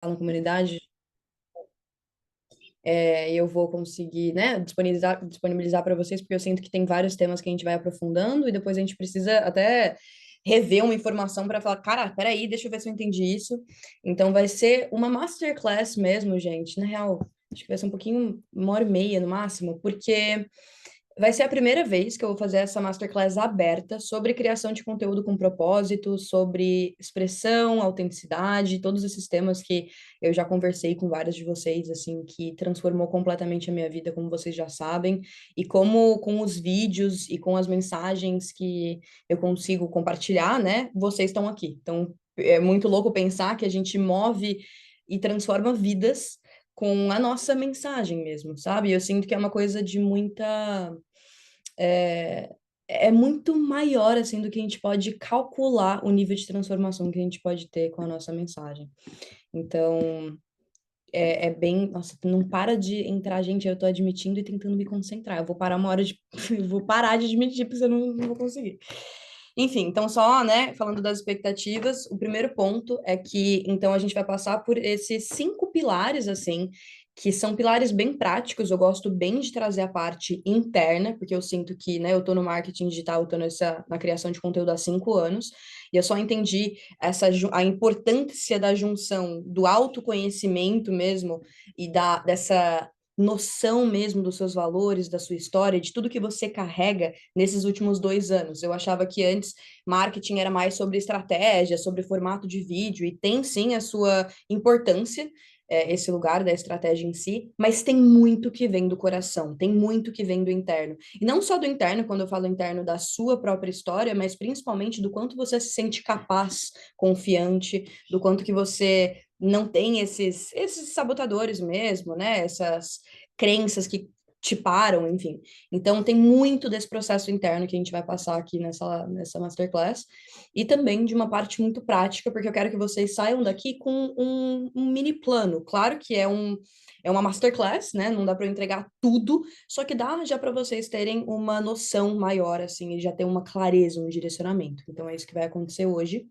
na comunidade, eu vou conseguir, né, disponibilizar para vocês, porque eu sinto que tem vários temas que a gente vai aprofundando e depois a gente precisa até rever uma informação para falar, cara, peraí, deixa eu ver se eu entendi isso. Então vai ser uma masterclass mesmo, gente. Na real, acho que vai ser um pouquinho, 1h30 no máximo, porque vai ser a primeira vez que eu vou fazer essa masterclass aberta sobre criação de conteúdo com propósito, sobre expressão, autenticidade, todos esses temas que eu já conversei com vários de vocês, assim, que transformou completamente a minha vida, como vocês já sabem, e como com os vídeos e com as mensagens que eu consigo compartilhar, né, vocês estão aqui. Então, é muito louco pensar que a gente move e transforma vidas com a nossa mensagem mesmo, sabe? Eu sinto que é uma coisa de muita é, é muito maior assim do que a gente pode calcular o nível de transformação que a gente pode ter com a nossa mensagem. Então, é bem. Nossa, não para de entrar, gente. Eu tô admitindo e tentando me concentrar. Eu vou parar uma hora de. Eu vou parar de admitir, porque eu não vou conseguir. Enfim, então só, né, falando das expectativas, o primeiro ponto é que, então, a gente vai passar por esses 5 pilares, assim, que são pilares bem práticos. Eu gosto bem de trazer a parte interna, porque eu sinto que, né, eu tô no marketing digital, eu tô na criação de conteúdo há 5 anos, e eu só entendi a importância da junção do autoconhecimento mesmo e dessa noção mesmo dos seus valores, da sua história, de tudo que você carrega nesses últimos 2 anos. Eu achava que antes marketing era mais sobre estratégia, sobre formato de vídeo, e tem sim a sua importância, esse lugar da estratégia em si, mas tem muito que vem do coração, tem muito que vem do interno. E não só do interno, quando eu falo interno da sua própria história, mas principalmente do quanto você se sente capaz, confiante, do quanto que você não tem esses sabotadores mesmo, né? Essas crenças que te param, enfim. Então, tem muito desse processo interno que a gente vai passar aqui nessa masterclass, e também de uma parte muito prática, porque eu quero que vocês saiam daqui com um mini plano. Claro que é uma masterclass, né? Não dá para eu entregar tudo, só que dá já para vocês terem uma noção maior, assim, e já ter uma clareza, um direcionamento. Então, é isso que vai acontecer hoje.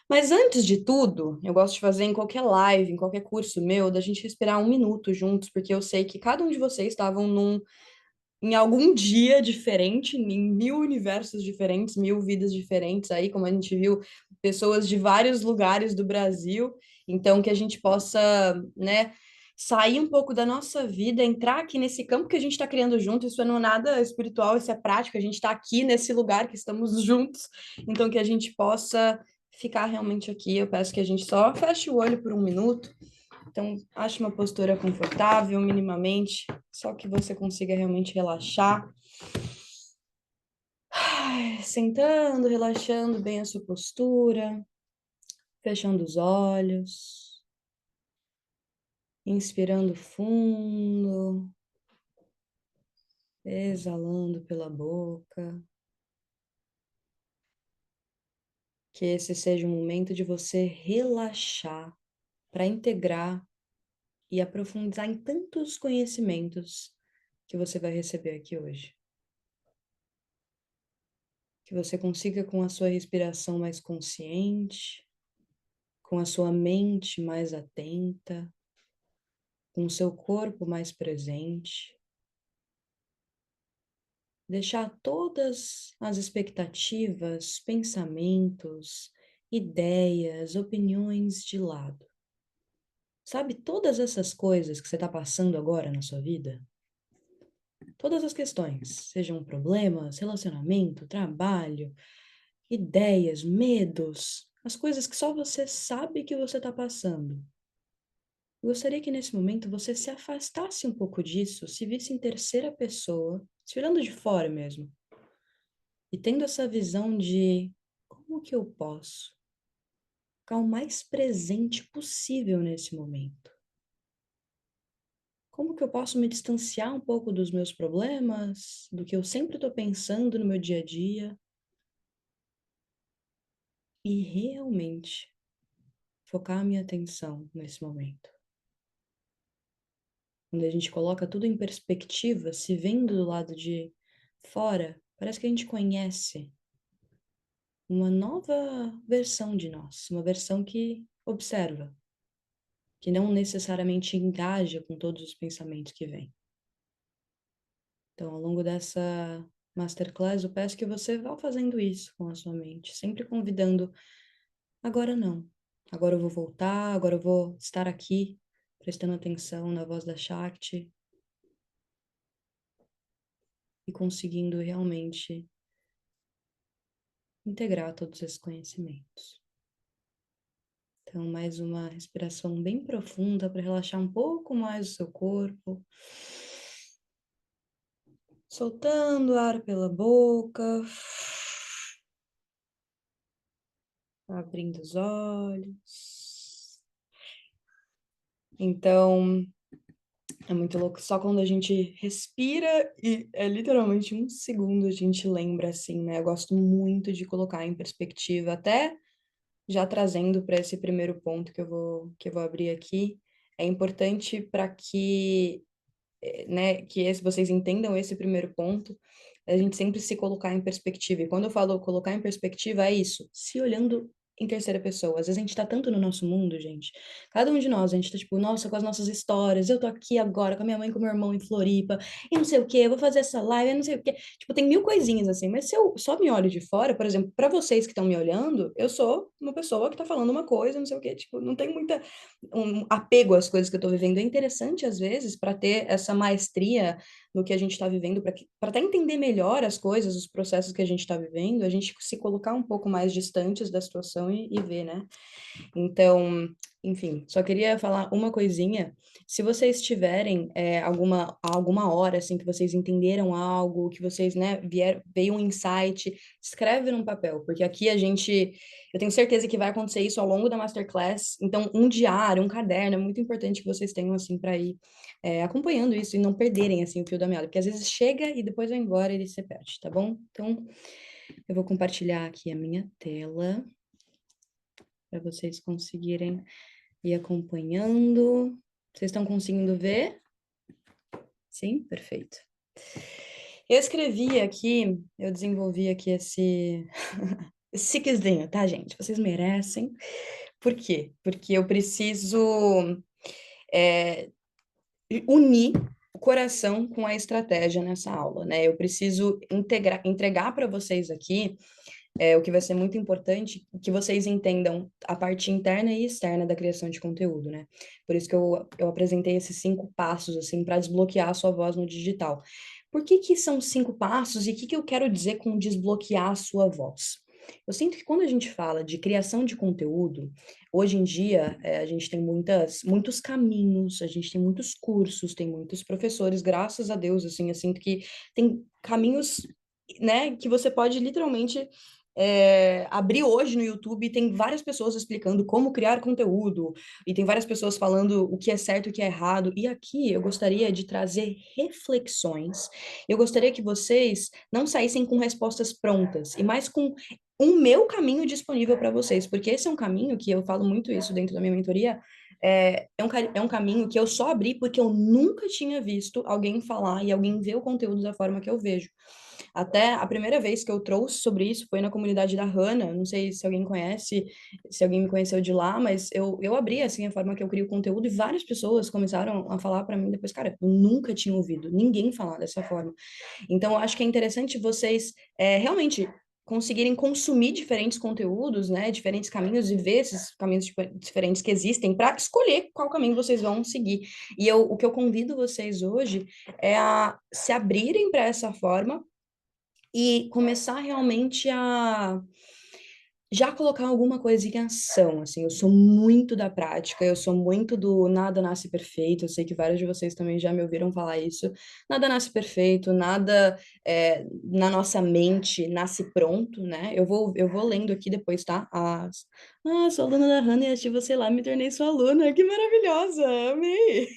Mas antes de tudo, eu gosto de fazer em qualquer live, em qualquer curso meu, da gente respirar 1 minuto juntos, porque eu sei que cada um de vocês estavam em algum dia diferente, em 1.000 universos diferentes, 1.000 vidas diferentes aí, como a gente viu, pessoas de vários lugares do Brasil. Então, que a gente possa, né, sair um pouco da nossa vida, entrar aqui nesse campo que a gente está criando junto. Isso não é nada espiritual, isso é prático. A gente está aqui nesse lugar que estamos juntos. Então, que a gente possa ficar realmente aqui. Eu peço que a gente só feche o olho por 1 minuto. Então, ache uma postura confortável, minimamente, só que você consiga realmente relaxar. Sentando, relaxando bem a sua postura, fechando os olhos, inspirando fundo, exalando pela boca. Que esse seja um momento de você relaxar para integrar e aprofundar em tantos conhecimentos que você vai receber aqui hoje. Que você consiga, com a sua respiração mais consciente, com a sua mente mais atenta, com o seu corpo mais presente, deixar todas as expectativas, pensamentos, ideias, opiniões de lado. Sabe, todas essas coisas que você está passando agora na sua vida? Todas as questões, sejam problemas, relacionamento, trabalho, ideias, medos, as coisas que só você sabe que você está passando. Eu gostaria que nesse momento você se afastasse um pouco disso, se visse em terceira pessoa, se olhando de fora mesmo, e tendo essa visão de como que eu posso ficar o mais presente possível nesse momento. Como que eu posso me distanciar um pouco dos meus problemas, do que eu sempre estou pensando no meu dia a dia, e realmente focar a minha atenção nesse momento. Quando a gente coloca tudo em perspectiva, se vendo do lado de fora, parece que a gente conhece uma nova versão de nós, uma versão que observa, que não necessariamente engaja com todos os pensamentos que vêm. Então, ao longo dessa masterclass, eu peço que você vá fazendo isso com a sua mente, sempre convidando, agora não, agora eu vou voltar, agora eu vou estar aqui, prestando atenção na voz da Shakti e conseguindo realmente integrar todos esses conhecimentos. Então, mais uma respiração bem profunda para relaxar um pouco mais o seu corpo. Soltando ar pela boca. Abrindo os olhos. Então, é muito louco. Só quando a gente respira e é literalmente um segundo a gente lembra assim, né? Eu gosto muito de colocar em perspectiva, até já trazendo para esse primeiro ponto que eu vou abrir aqui. É importante para que, né, vocês entendam esse primeiro ponto, a gente sempre se colocar em perspectiva. E quando eu falo colocar em perspectiva, é isso, se olhando em terceira pessoa. Às vezes a gente tá tanto no nosso mundo, gente. Cada um de nós, a gente tá tipo, nossa, com as nossas histórias. Eu tô aqui agora com a minha mãe e com o meu irmão em Floripa. E não sei o quê, eu vou fazer essa live, eu não sei o quê. Tipo, tem mil coisinhas assim. Mas se eu só me olho de fora, por exemplo, para vocês que estão me olhando, eu sou uma pessoa que tá falando uma coisa, não sei o quê. Tipo, não tem muita um apego às coisas que eu tô vivendo. É interessante, às vezes, para ter essa maestria no que a gente está vivendo, para até entender melhor as coisas, os processos que a gente está vivendo, a gente se colocar um pouco mais distantes da situação e ver, né? Então, enfim, só queria falar uma coisinha. Se vocês tiverem alguma hora, assim, que vocês entenderam algo, que vocês, né, veio um insight, escreve num papel, porque aqui eu tenho certeza que vai acontecer isso ao longo da masterclass, então um diário, um caderno, é muito importante que vocês tenham, assim, para ir acompanhando isso e não perderem, assim, o fio da meada, porque às vezes chega e depois vai embora e ele se perde, tá bom? Então, eu vou compartilhar aqui a minha tela para vocês conseguirem ir acompanhando. Vocês estão conseguindo ver? Sim? Perfeito. Eu desenvolvi aqui esse quizinho, tá, gente? Vocês merecem. Por quê? Porque eu preciso é, unir o coração com a estratégia nessa aula, né? Eu preciso entregar para vocês aqui o que vai ser muito importante, que vocês entendam a parte interna e externa da criação de conteúdo, né? Por isso que eu apresentei esses 5 passos, assim, para desbloquear a sua voz no digital. Por que que são 5 passos e o que que eu quero dizer com desbloquear a sua voz? Eu sinto que quando a gente fala de criação de conteúdo, hoje em dia a gente tem muitos caminhos, a gente tem muitos cursos, tem muitos professores, graças a Deus, assim, eu sinto que tem caminhos, né, que você pode literalmente abrir hoje no YouTube, tem várias pessoas explicando como criar conteúdo, e tem várias pessoas falando o que é certo e o que é errado. E aqui eu gostaria de trazer reflexões. Eu gostaria que vocês não saíssem com respostas prontas, e mais com o meu caminho disponível para vocês, porque esse é um caminho que eu falo muito isso dentro da minha mentoria. É um caminho que eu só abri porque eu nunca tinha visto alguém falar e alguém ver o conteúdo da forma que eu vejo. Até a primeira vez que eu trouxe sobre isso foi na comunidade da Hannah. Não sei se alguém conhece, se alguém me conheceu de lá, mas eu abri assim a forma que eu crio conteúdo e várias pessoas começaram a falar para mim depois, cara, eu nunca tinha ouvido ninguém falar dessa forma. Então, eu acho que é interessante vocês realmente conseguirem consumir diferentes conteúdos, né, diferentes caminhos e ver esses caminhos diferentes que existem para escolher qual caminho vocês vão seguir. E o que eu convido vocês hoje é a se abrirem para essa forma e começar realmente a já colocar alguma coisa em ação, assim, eu sou muito da prática, eu sou muito do nada nasce perfeito, eu sei que vários de vocês também já me ouviram falar isso, nada nasce perfeito, nada na nossa mente nasce pronto, né? Eu vou lendo aqui depois, tá? Sou aluna da Hannah e achei você lá, me tornei sua aluna, que maravilhosa, amei!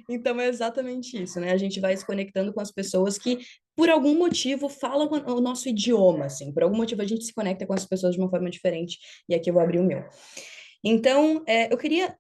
Então é exatamente isso, né? A gente vai se conectando com as pessoas que por algum motivo, falam o nosso idioma, assim. Por algum motivo, a gente se conecta com as pessoas de uma forma diferente. E aqui eu vou abrir o meu. Então, eu queria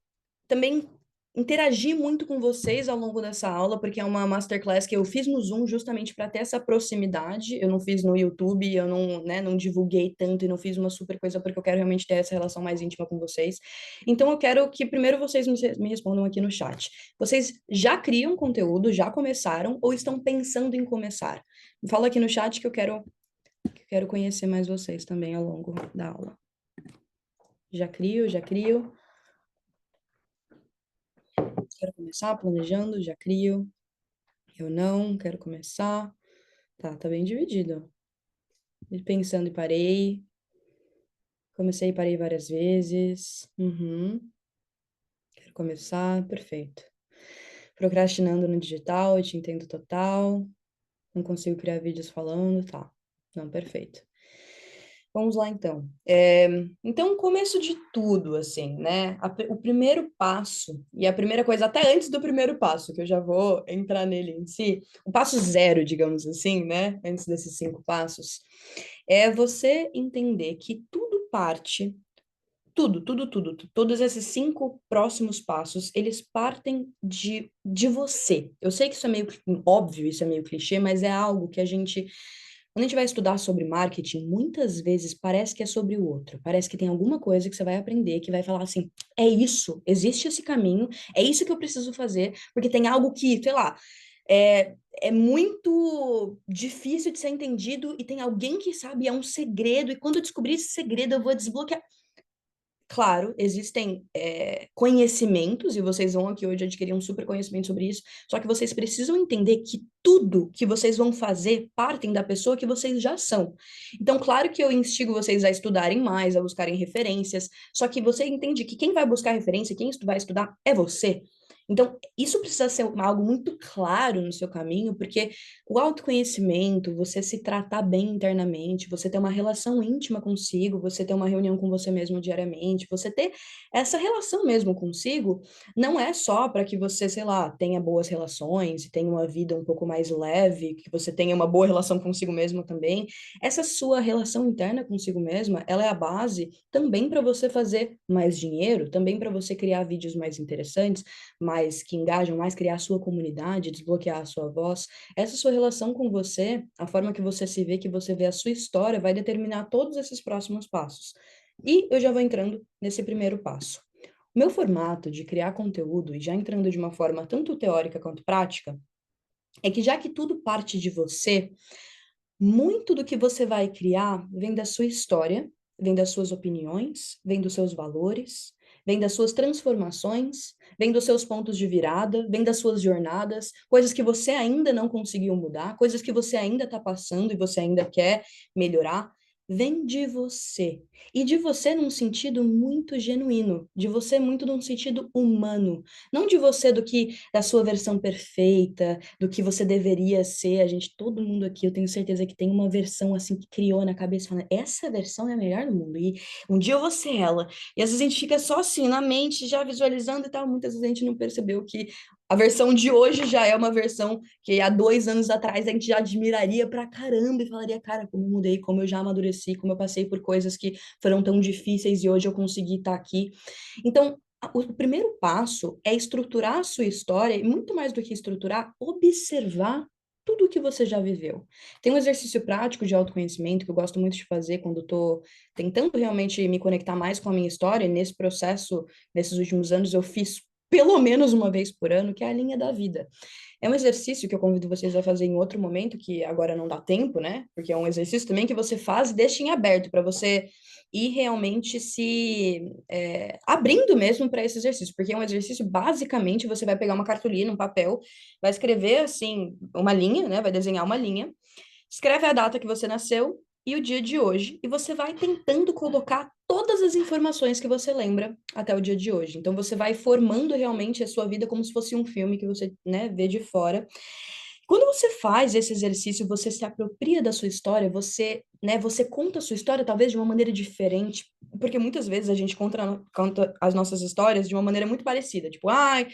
também interagir muito com vocês ao longo dessa aula, porque é uma masterclass que eu fiz no Zoom justamente para ter essa proximidade. Eu não fiz no YouTube, eu não, né, não divulguei tanto e não fiz uma super coisa porque eu quero realmente ter essa relação mais íntima com vocês. Então eu quero que primeiro vocês me respondam aqui no chat. Vocês já criam conteúdo, já começaram ou estão pensando em começar? Fala aqui no chat que eu quero conhecer mais vocês também ao longo da aula. Já crio, já crio. Quero começar planejando, já crio. Eu não quero começar. Tá bem dividido. Pensando e parei. Comecei e parei várias vezes. Uhum. Quero começar, perfeito. Procrastinando no digital, eu te entendo total. Não consigo criar vídeos falando, tá. Não, perfeito. Vamos lá, então. Então, o começo de tudo, assim, né? O primeiro passo, e a primeira coisa, até antes do primeiro passo, que eu já vou entrar nele em si, o passo zero, digamos assim, né? Antes desses 5 passos, é você entender que tudo parte, todos esses 5 próximos passos, eles partem de você. Eu sei que isso é meio óbvio, isso é meio clichê, mas é algo que a gente quando a gente vai estudar sobre marketing, muitas vezes parece que é sobre o outro. Parece que tem alguma coisa que você vai aprender que vai falar assim: é isso, existe esse caminho, é isso que eu preciso fazer, porque tem algo que, sei lá, é muito difícil de ser entendido e tem alguém que sabe, é um segredo, e quando eu descobrir esse segredo, eu vou desbloquear. Claro, existem conhecimentos, e vocês vão aqui hoje adquirir um super conhecimento sobre isso, só que vocês precisam entender que tudo que vocês vão fazer partem da pessoa que vocês já são. Então, claro que eu instigo vocês a estudarem mais, a buscarem referências, só que você entende que quem vai buscar referência, quem vai estudar é você. Então, isso precisa ser algo muito claro no seu caminho, porque o autoconhecimento, você se tratar bem internamente, você ter uma relação íntima consigo, você ter uma reunião com você mesmo diariamente, você ter essa relação mesmo consigo, não é só para que você, sei lá, tenha boas relações e tenha uma vida um pouco mais leve, que você tenha uma boa relação consigo mesmo também. Essa sua relação interna consigo mesma, ela é a base também para você fazer mais dinheiro, também para você criar vídeos mais interessantes, mais que engajam, mais criar a sua comunidade, desbloquear a sua voz. Essa sua relação com você, a forma que você se vê, que você vê a sua história, vai determinar todos esses próximos passos. E eu já vou entrando nesse primeiro passo. O meu formato de criar conteúdo, e já entrando de uma forma tanto teórica quanto prática, é que já que tudo parte de você, muito do que você vai criar vem da sua história, vem das suas opiniões, vem dos seus valores, vem das suas transformações, vem dos seus pontos de virada, vem das suas jornadas, coisas que você ainda não conseguiu mudar, coisas que você ainda está passando e você ainda quer melhorar. Vem de você. E de você num sentido muito genuíno, de você muito num sentido humano, não de você do que da sua versão perfeita, do que você deveria ser. A gente, todo mundo aqui, eu tenho certeza que tem uma versão assim que criou na cabeça, falando, essa versão é a melhor do mundo, e um dia eu vou ser ela. E às vezes a gente fica só assim, na mente, já visualizando e tal, muitas vezes a gente não percebeu que a versão de hoje já é uma versão que há 2 anos atrás a gente já admiraria pra caramba e falaria, cara, como eu mudei, como eu já amadureci, como eu passei por coisas que foram tão difíceis e hoje eu consegui estar aqui. Então, o primeiro passo é estruturar a sua história, e muito mais do que estruturar, observar tudo o que você já viveu. Tem um exercício prático de autoconhecimento que eu gosto muito de fazer quando estou tentando realmente me conectar mais com a minha história, e nesse processo, nesses últimos anos, eu fiz pelo menos uma vez por ano, que é a linha da vida. É um exercício que eu convido vocês a fazer em outro momento, que agora não dá tempo, né? Porque é um exercício também que você faz e deixa em aberto para você ir realmente se abrindo mesmo para esse exercício, porque é um exercício, basicamente, você vai pegar uma cartolina, um papel, vai escrever, assim, uma linha, né? Vai desenhar uma linha, escreve a data que você nasceu e o dia de hoje, e você vai tentando colocar todas as informações que você lembra até o dia de hoje. Então, você vai formando realmente a sua vida como se fosse um filme que você, né, vê de fora. Quando você faz esse exercício, você se apropria da sua história, você, né, você conta a sua história talvez de uma maneira diferente, porque muitas vezes a gente conta as nossas histórias de uma maneira muito parecida, tipo, ai,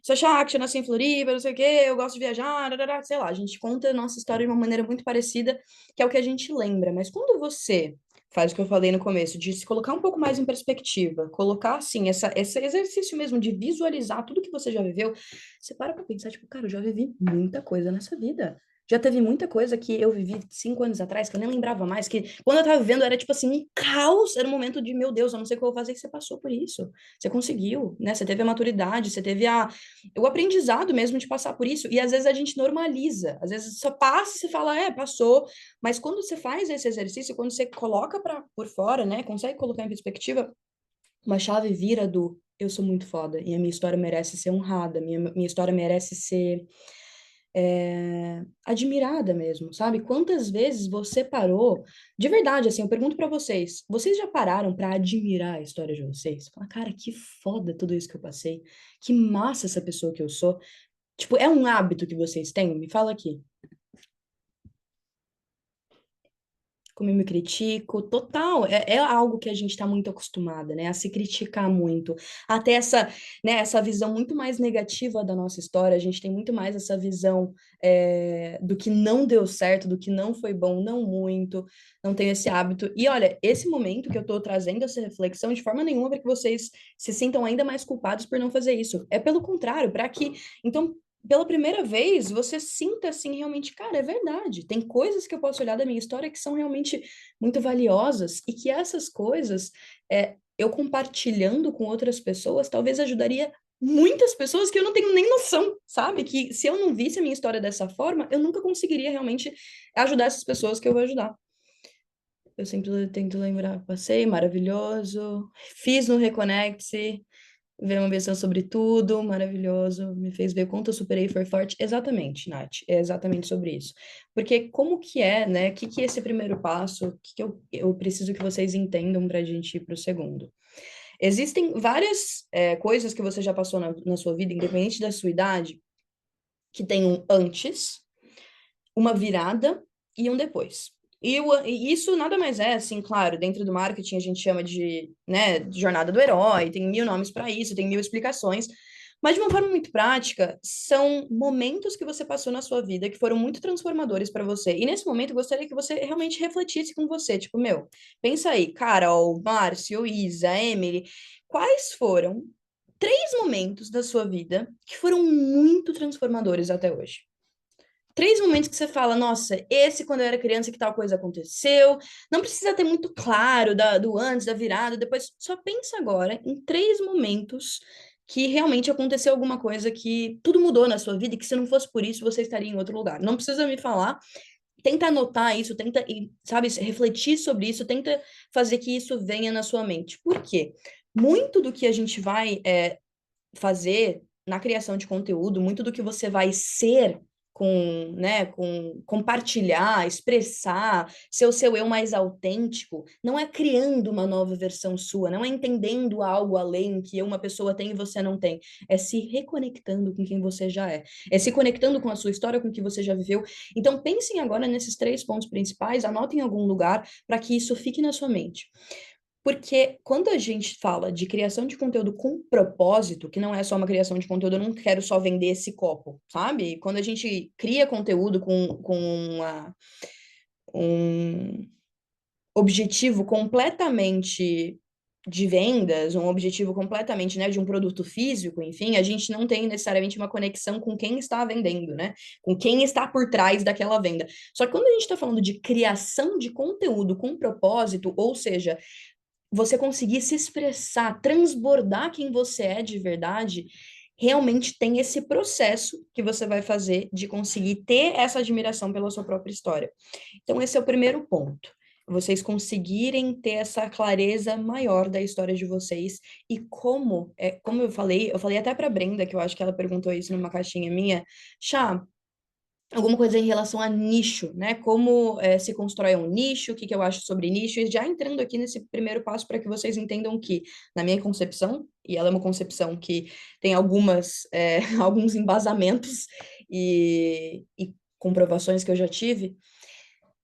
sou Shakti, eu nasci em Floripa, não sei o quê, eu gosto de viajar, sei lá, a gente conta a nossa história de uma maneira muito parecida, que é o que a gente lembra, mas quando você faz o que eu falei no começo, de se colocar um pouco mais em perspectiva, colocar, assim, esse exercício mesmo de visualizar tudo que você já viveu, você para pra pensar, tipo, cara, eu já vivi muita coisa nessa vida. Já teve muita coisa que eu vivi 5 anos atrás, que eu nem lembrava mais, que quando eu tava vivendo era, tipo assim, um caos, era um momento de, meu Deus, eu não sei o que eu vou fazer, e você passou por isso. Você conseguiu, né? Você teve a maturidade, você teve o aprendizado mesmo de passar por isso, e às vezes a gente normaliza, às vezes só passa e você fala, passou, mas quando você faz esse exercício, quando você coloca por fora, né, consegue colocar em perspectiva, uma chave vira do eu sou muito foda e a minha história merece ser honrada, minha história merece ser admirada mesmo, sabe? Quantas vezes você parou, de verdade, assim, eu pergunto pra vocês, vocês já pararam pra admirar a história de vocês? Falar, cara, que foda tudo isso que eu passei, que massa essa pessoa que eu sou. Tipo, é um hábito que vocês têm? Me fala aqui. Como eu me critico, total, é algo que a gente está muito acostumada, né, a se criticar muito, até essa visão muito mais negativa da nossa história, a gente tem muito mais essa visão do que não deu certo, do que não foi bom, não muito, não tenho esse hábito, e olha, esse momento que eu estou trazendo essa reflexão, de forma nenhuma para que vocês se sintam ainda mais culpados por não fazer isso, é pelo contrário, para que, então, pela primeira vez, você sinta assim realmente, cara, é verdade. Tem coisas que eu posso olhar da minha história que são realmente muito valiosas e que essas coisas, eu compartilhando com outras pessoas, talvez ajudaria muitas pessoas que eu não tenho nem noção, sabe? Que se eu não visse a minha história dessa forma, eu nunca conseguiria realmente ajudar essas pessoas que eu vou ajudar. Eu sempre tento lembrar, passei, maravilhoso, fiz no Reconnect, ver uma versão sobre tudo, maravilhoso, me fez ver quanto eu superei e foi forte. Exatamente, Nath, é exatamente sobre isso. Porque como que é, né? O que é esse primeiro passo? O que eu preciso que vocês entendam para a gente ir para o segundo? Existem várias coisas que você já passou na sua vida, independente da sua idade, que tem um antes, uma virada e um depois. E isso nada mais é, assim, claro, dentro do marketing a gente chama de, né, de jornada do herói, tem mil nomes para isso, tem mil explicações, mas de uma forma muito prática, são momentos que você passou na sua vida que foram muito transformadores para você. E nesse momento eu gostaria que você realmente refletisse com você, tipo, meu, pensa aí, Carol, Márcio, Isa, Emily, quais foram 3 momentos da sua vida que foram muito transformadores até hoje? 3 momentos que você fala, nossa, esse quando eu era criança que tal coisa aconteceu. Não precisa ter muito claro do antes, da virada, depois. Só pensa agora em 3 momentos que realmente aconteceu alguma coisa que tudo mudou na sua vida e que se não fosse por isso você estaria em outro lugar. Não precisa me falar. Tenta anotar isso, tenta, sabe, refletir sobre isso, tenta fazer que isso venha na sua mente. Por quê? Muito do que a gente vai fazer na criação de conteúdo, muito do que você vai ser com compartilhar, expressar, ser o seu eu mais autêntico, não é criando uma nova versão sua, não é entendendo algo além que uma pessoa tem e você não tem, é se reconectando com quem você já é se conectando com a sua história, com o que você já viveu. Então pensem agora nesses 3 pontos principais, anotem em algum lugar para que isso fique na sua mente. Porque quando a gente fala de criação de conteúdo com propósito, que não é só uma criação de conteúdo, eu não quero só vender esse copo, sabe? Quando a gente cria conteúdo com um objetivo completamente de vendas, um objetivo completamente, né, de um produto físico, enfim, a gente não tem necessariamente uma conexão com quem está vendendo, né? Com quem está por trás daquela venda. Só que quando a gente está falando de criação de conteúdo com propósito, ou seja, você conseguir se expressar, transbordar quem você é de verdade, realmente tem esse processo que você vai fazer de conseguir ter essa admiração pela sua própria história. Então, esse é o primeiro ponto. Vocês conseguirem ter essa clareza maior da história de vocês e como eu falei até para Brenda, que eu acho que ela perguntou isso numa caixinha minha, Chá, alguma coisa em relação a nicho, né? Como se constrói um nicho, o que que eu acho sobre nicho, e já entrando aqui nesse primeiro passo para que vocês entendam que, na minha concepção, e ela é uma concepção que tem alguns embasamentos e comprovações que eu já tive,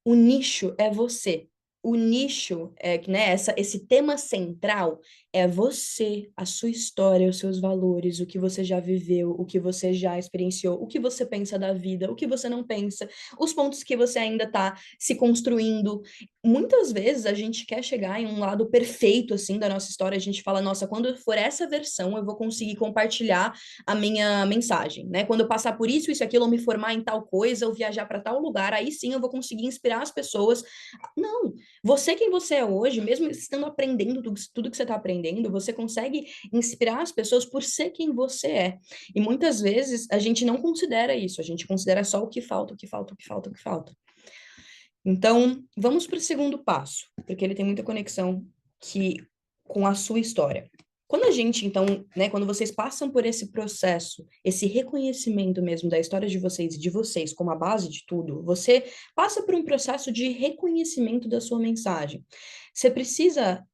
o nicho é você. O nicho é, né, esse tema central, É você, a sua história, os seus valores, o que você já viveu, o que você já experienciou, o que você pensa da vida, o que você não pensa, os pontos que você ainda está se construindo. Muitas vezes a gente quer chegar em um lado perfeito, assim, da nossa história. A gente fala, nossa, quando for essa versão, eu vou conseguir compartilhar a minha mensagem, né? Quando eu passar por isso, isso, aquilo, eu me formar em tal coisa, ou viajar para tal lugar, aí sim eu vou conseguir inspirar as pessoas. Não, você quem você é hoje, mesmo estando aprendendo tudo que você está aprendendo, você consegue inspirar as pessoas por ser quem você é. E muitas vezes a gente não considera isso, a gente considera só o que falta, o que falta, o que falta, o que falta. Então, vamos para o segundo passo, porque ele tem muita conexão que, com a sua história. Quando a gente, então, né, quando vocês passam por esse processo, esse reconhecimento mesmo da história de vocês e de vocês como a base de tudo, você passa por um processo de reconhecimento da sua mensagem. Você precisa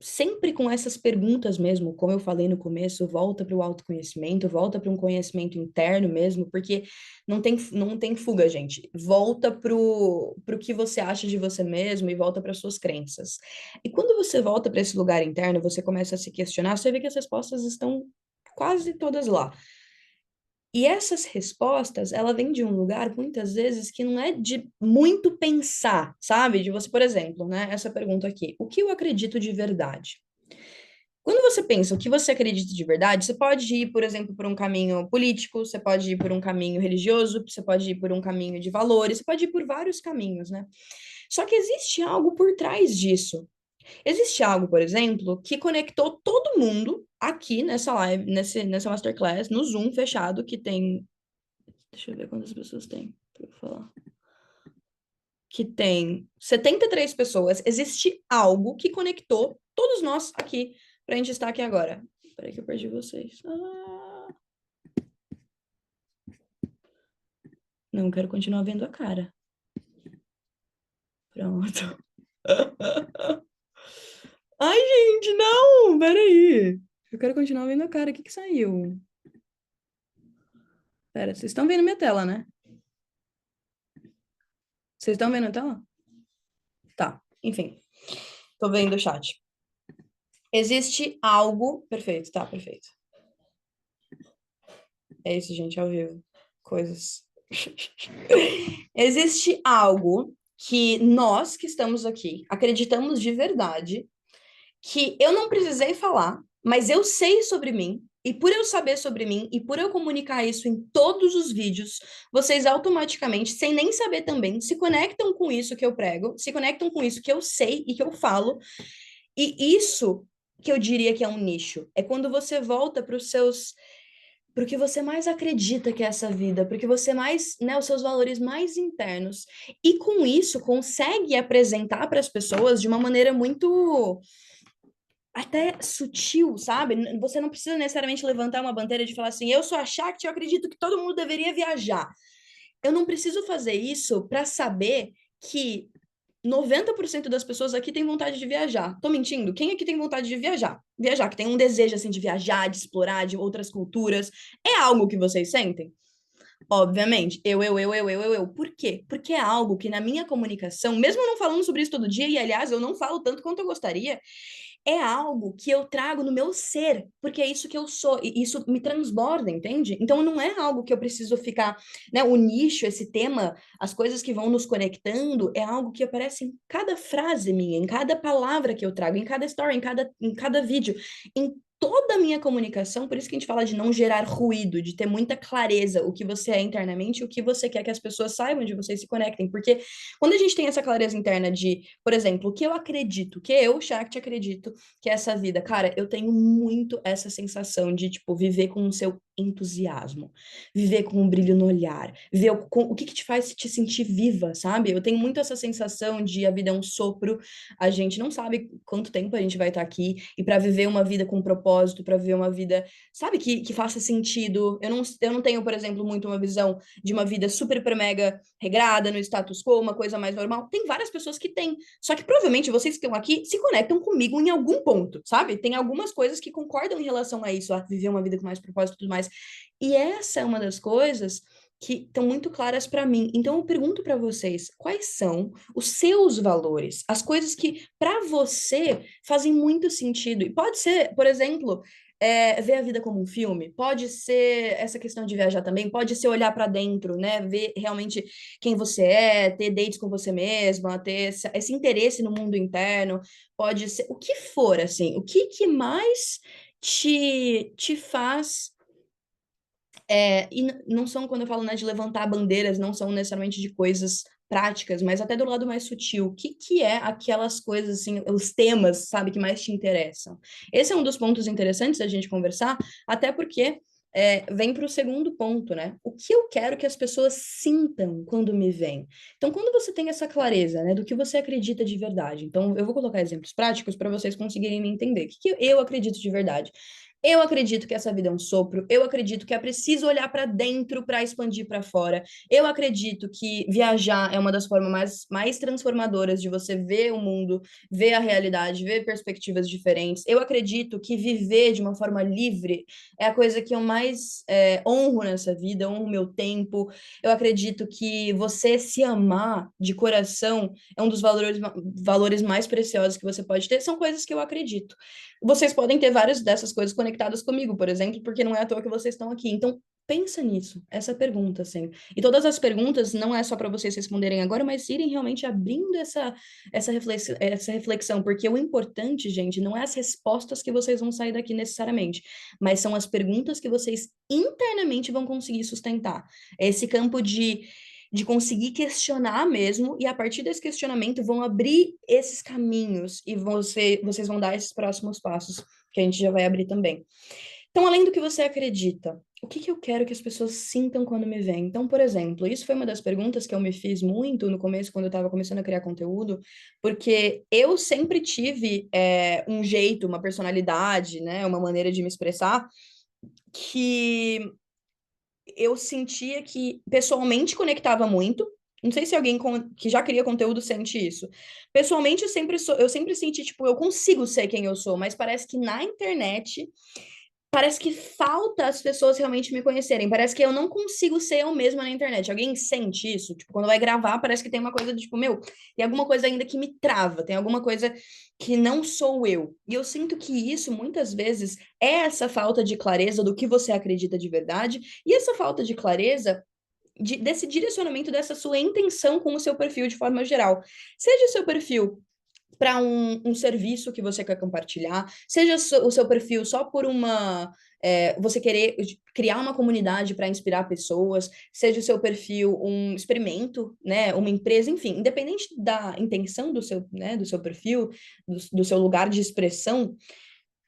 sempre com essas perguntas mesmo, como eu falei no começo, volta para o autoconhecimento, volta para um conhecimento interno mesmo, porque não tem fuga, gente. Volta pro que você acha de você mesmo e volta para suas crenças. E quando você volta para esse lugar interno, você começa a se questionar, você vê que as respostas estão quase todas lá. E essas respostas, ela vem de um lugar, muitas vezes, que não é de muito pensar, sabe? De você, por exemplo, né? Essa pergunta aqui: o que eu acredito de verdade? Quando você pensa o que você acredita de verdade, você pode ir, por exemplo, por um caminho político, você pode ir por um caminho religioso, você pode ir por um caminho de valores, você pode ir por vários caminhos, né? Só que existe algo por trás disso. Existe algo, por exemplo, que conectou todo mundo aqui nessa live, nessa masterclass, no Zoom fechado, que tem. Deixa eu ver quantas pessoas tem para eu falar. Que tem 73 pessoas. Existe algo que conectou todos nós aqui para a gente estar aqui agora. Peraí que eu perdi vocês. Não, quero continuar vendo a cara. Pronto. Ai, gente, não! Peraí. Eu quero continuar vendo a cara. O que que saiu? Pera, vocês estão vendo minha tela, né? Vocês estão vendo a tela? Tá, enfim. Tô vendo o chat. Existe algo. Perfeito, tá, perfeito. É isso, gente, ao vivo. Coisas. Existe algo que nós que estamos aqui acreditamos de verdade, que eu não precisei falar, mas eu sei sobre mim, e por eu saber sobre mim, e por eu comunicar isso em todos os vídeos, vocês automaticamente, sem nem saber também, se conectam com isso que eu prego, se conectam com isso que eu sei e que eu falo, e isso que eu diria que é um nicho. É quando você volta para os seus para o que você mais acredita que é essa vida, para o que você mais, né, os seus valores mais internos. E com isso consegue apresentar para as pessoas de uma maneira muito até sutil, sabe? Você não precisa necessariamente levantar uma bandeira de falar assim, eu sou a Shakti, eu acredito que todo mundo deveria viajar. Eu não preciso fazer isso para saber que 90% das pessoas aqui tem vontade de viajar. Tô mentindo? Quem aqui tem vontade de viajar? Viajar, que tem um desejo assim de viajar, de explorar, de outras culturas. É algo que vocês sentem? Obviamente. Eu. Por quê? Porque é algo que na minha comunicação, mesmo eu não falando sobre isso todo dia, e aliás, eu não falo tanto quanto eu gostaria, é algo que eu trago no meu ser, porque é isso que eu sou, e isso me transborda, entende? Então não é algo que eu preciso ficar, né, o nicho, esse tema, as coisas que vão nos conectando, é algo que aparece em cada frase minha, em cada palavra que eu trago, em cada story, em cada vídeo, em toda a minha comunicação, por isso que a gente fala de não gerar ruído, de ter muita clareza o que você é internamente e o que você quer que as pessoas saibam de você e se conectem, porque quando a gente tem essa clareza interna de, por exemplo, o que eu acredito, o que eu, Shakti, acredito que é essa vida, cara, eu tenho muito essa sensação de, tipo, viver com o seu entusiasmo, viver com um brilho no olhar, ver o que te faz te sentir viva, sabe? Eu tenho muito essa sensação de a vida é um sopro, a gente não sabe quanto tempo a gente vai estar aqui, e para viver uma vida com propósito, para viver uma vida, sabe, que faça sentido. Eu não tenho, por exemplo, muito uma visão de uma vida super, hiper, mega regrada, no status quo, uma coisa mais normal. Tem várias pessoas que têm. Só que provavelmente vocês que estão aqui se conectam comigo em algum ponto, sabe? Tem algumas coisas que concordam em relação a isso, a viver uma vida com mais propósito e tudo mais. E essa é uma das coisas que estão muito claras para mim. Então eu pergunto para vocês, quais são os seus valores? As coisas que para você fazem muito sentido. E pode ser, por exemplo, ver a vida como um filme, pode ser essa questão de viajar também, pode ser olhar para dentro, né? Ver realmente quem você é, ter dates com você mesma, ter esse interesse no mundo interno, pode ser o que for, assim, o que, que mais te faz não são, quando eu falo, né, de levantar bandeiras, não são necessariamente de coisas práticas, mas até do lado mais sutil. O que que é aquelas coisas, assim, os temas, sabe, que mais te interessam? Esse é um dos pontos interessantes da gente conversar, até porque vem para o segundo ponto, né? O que eu quero que as pessoas sintam quando me veem? Então, quando você tem essa clareza, né, do que você acredita de verdade, então eu vou colocar exemplos práticos para vocês conseguirem me entender. O que que eu acredito de verdade? Eu acredito que essa vida é um sopro. Eu acredito que é preciso olhar para dentro para expandir para fora. Eu acredito que viajar é uma das formas mais transformadoras de você ver o mundo, ver a realidade, ver perspectivas diferentes. Eu acredito que viver de uma forma livre é a coisa que eu mais honro nessa vida, honro meu tempo. Eu acredito que você se amar de coração é um dos valores mais preciosos que você pode ter. São coisas que eu acredito. Vocês podem ter várias dessas coisas conectadas comigo, por exemplo, porque não é à toa que vocês estão aqui. Então, pensa nisso, essa pergunta, assim. E todas as perguntas não é só para vocês responderem agora, mas irem realmente abrindo essa reflexão, porque o importante, gente, não é as respostas que vocês vão sair daqui necessariamente, mas são as perguntas que vocês internamente vão conseguir sustentar. É esse campo de conseguir questionar mesmo, e a partir desse questionamento vão abrir esses caminhos e vocês vão dar esses próximos passos, que a gente já vai abrir também. Então, além do que você acredita, o que que eu quero que as pessoas sintam quando me veem? Então, por exemplo, isso foi uma das perguntas que eu me fiz muito no começo, quando eu estava começando a criar conteúdo, porque eu sempre tive um jeito, uma personalidade, né, uma maneira de me expressar que eu sentia que pessoalmente conectava muito. Não sei se alguém que já cria conteúdo sente isso. Pessoalmente, eu sempre senti, tipo, eu consigo ser quem eu sou, mas parece que na internet parece que falta as pessoas realmente me conhecerem. Parece que eu não consigo ser eu mesma na internet. Alguém sente isso? Tipo, quando vai gravar, parece que tem uma coisa de tipo, meu, tem alguma coisa ainda que me trava, tem alguma coisa que não sou eu. E eu sinto que isso, muitas vezes, é essa falta de clareza do que você acredita de verdade, e essa falta de clareza desse direcionamento, dessa sua intenção com o seu perfil de forma geral. Seja o seu perfil para um serviço que você quer compartilhar, seja o seu perfil só por você querer criar uma comunidade para inspirar pessoas, seja o seu perfil um experimento, né, uma empresa, enfim, independente da intenção do seu, né, do seu perfil, do seu lugar de expressão,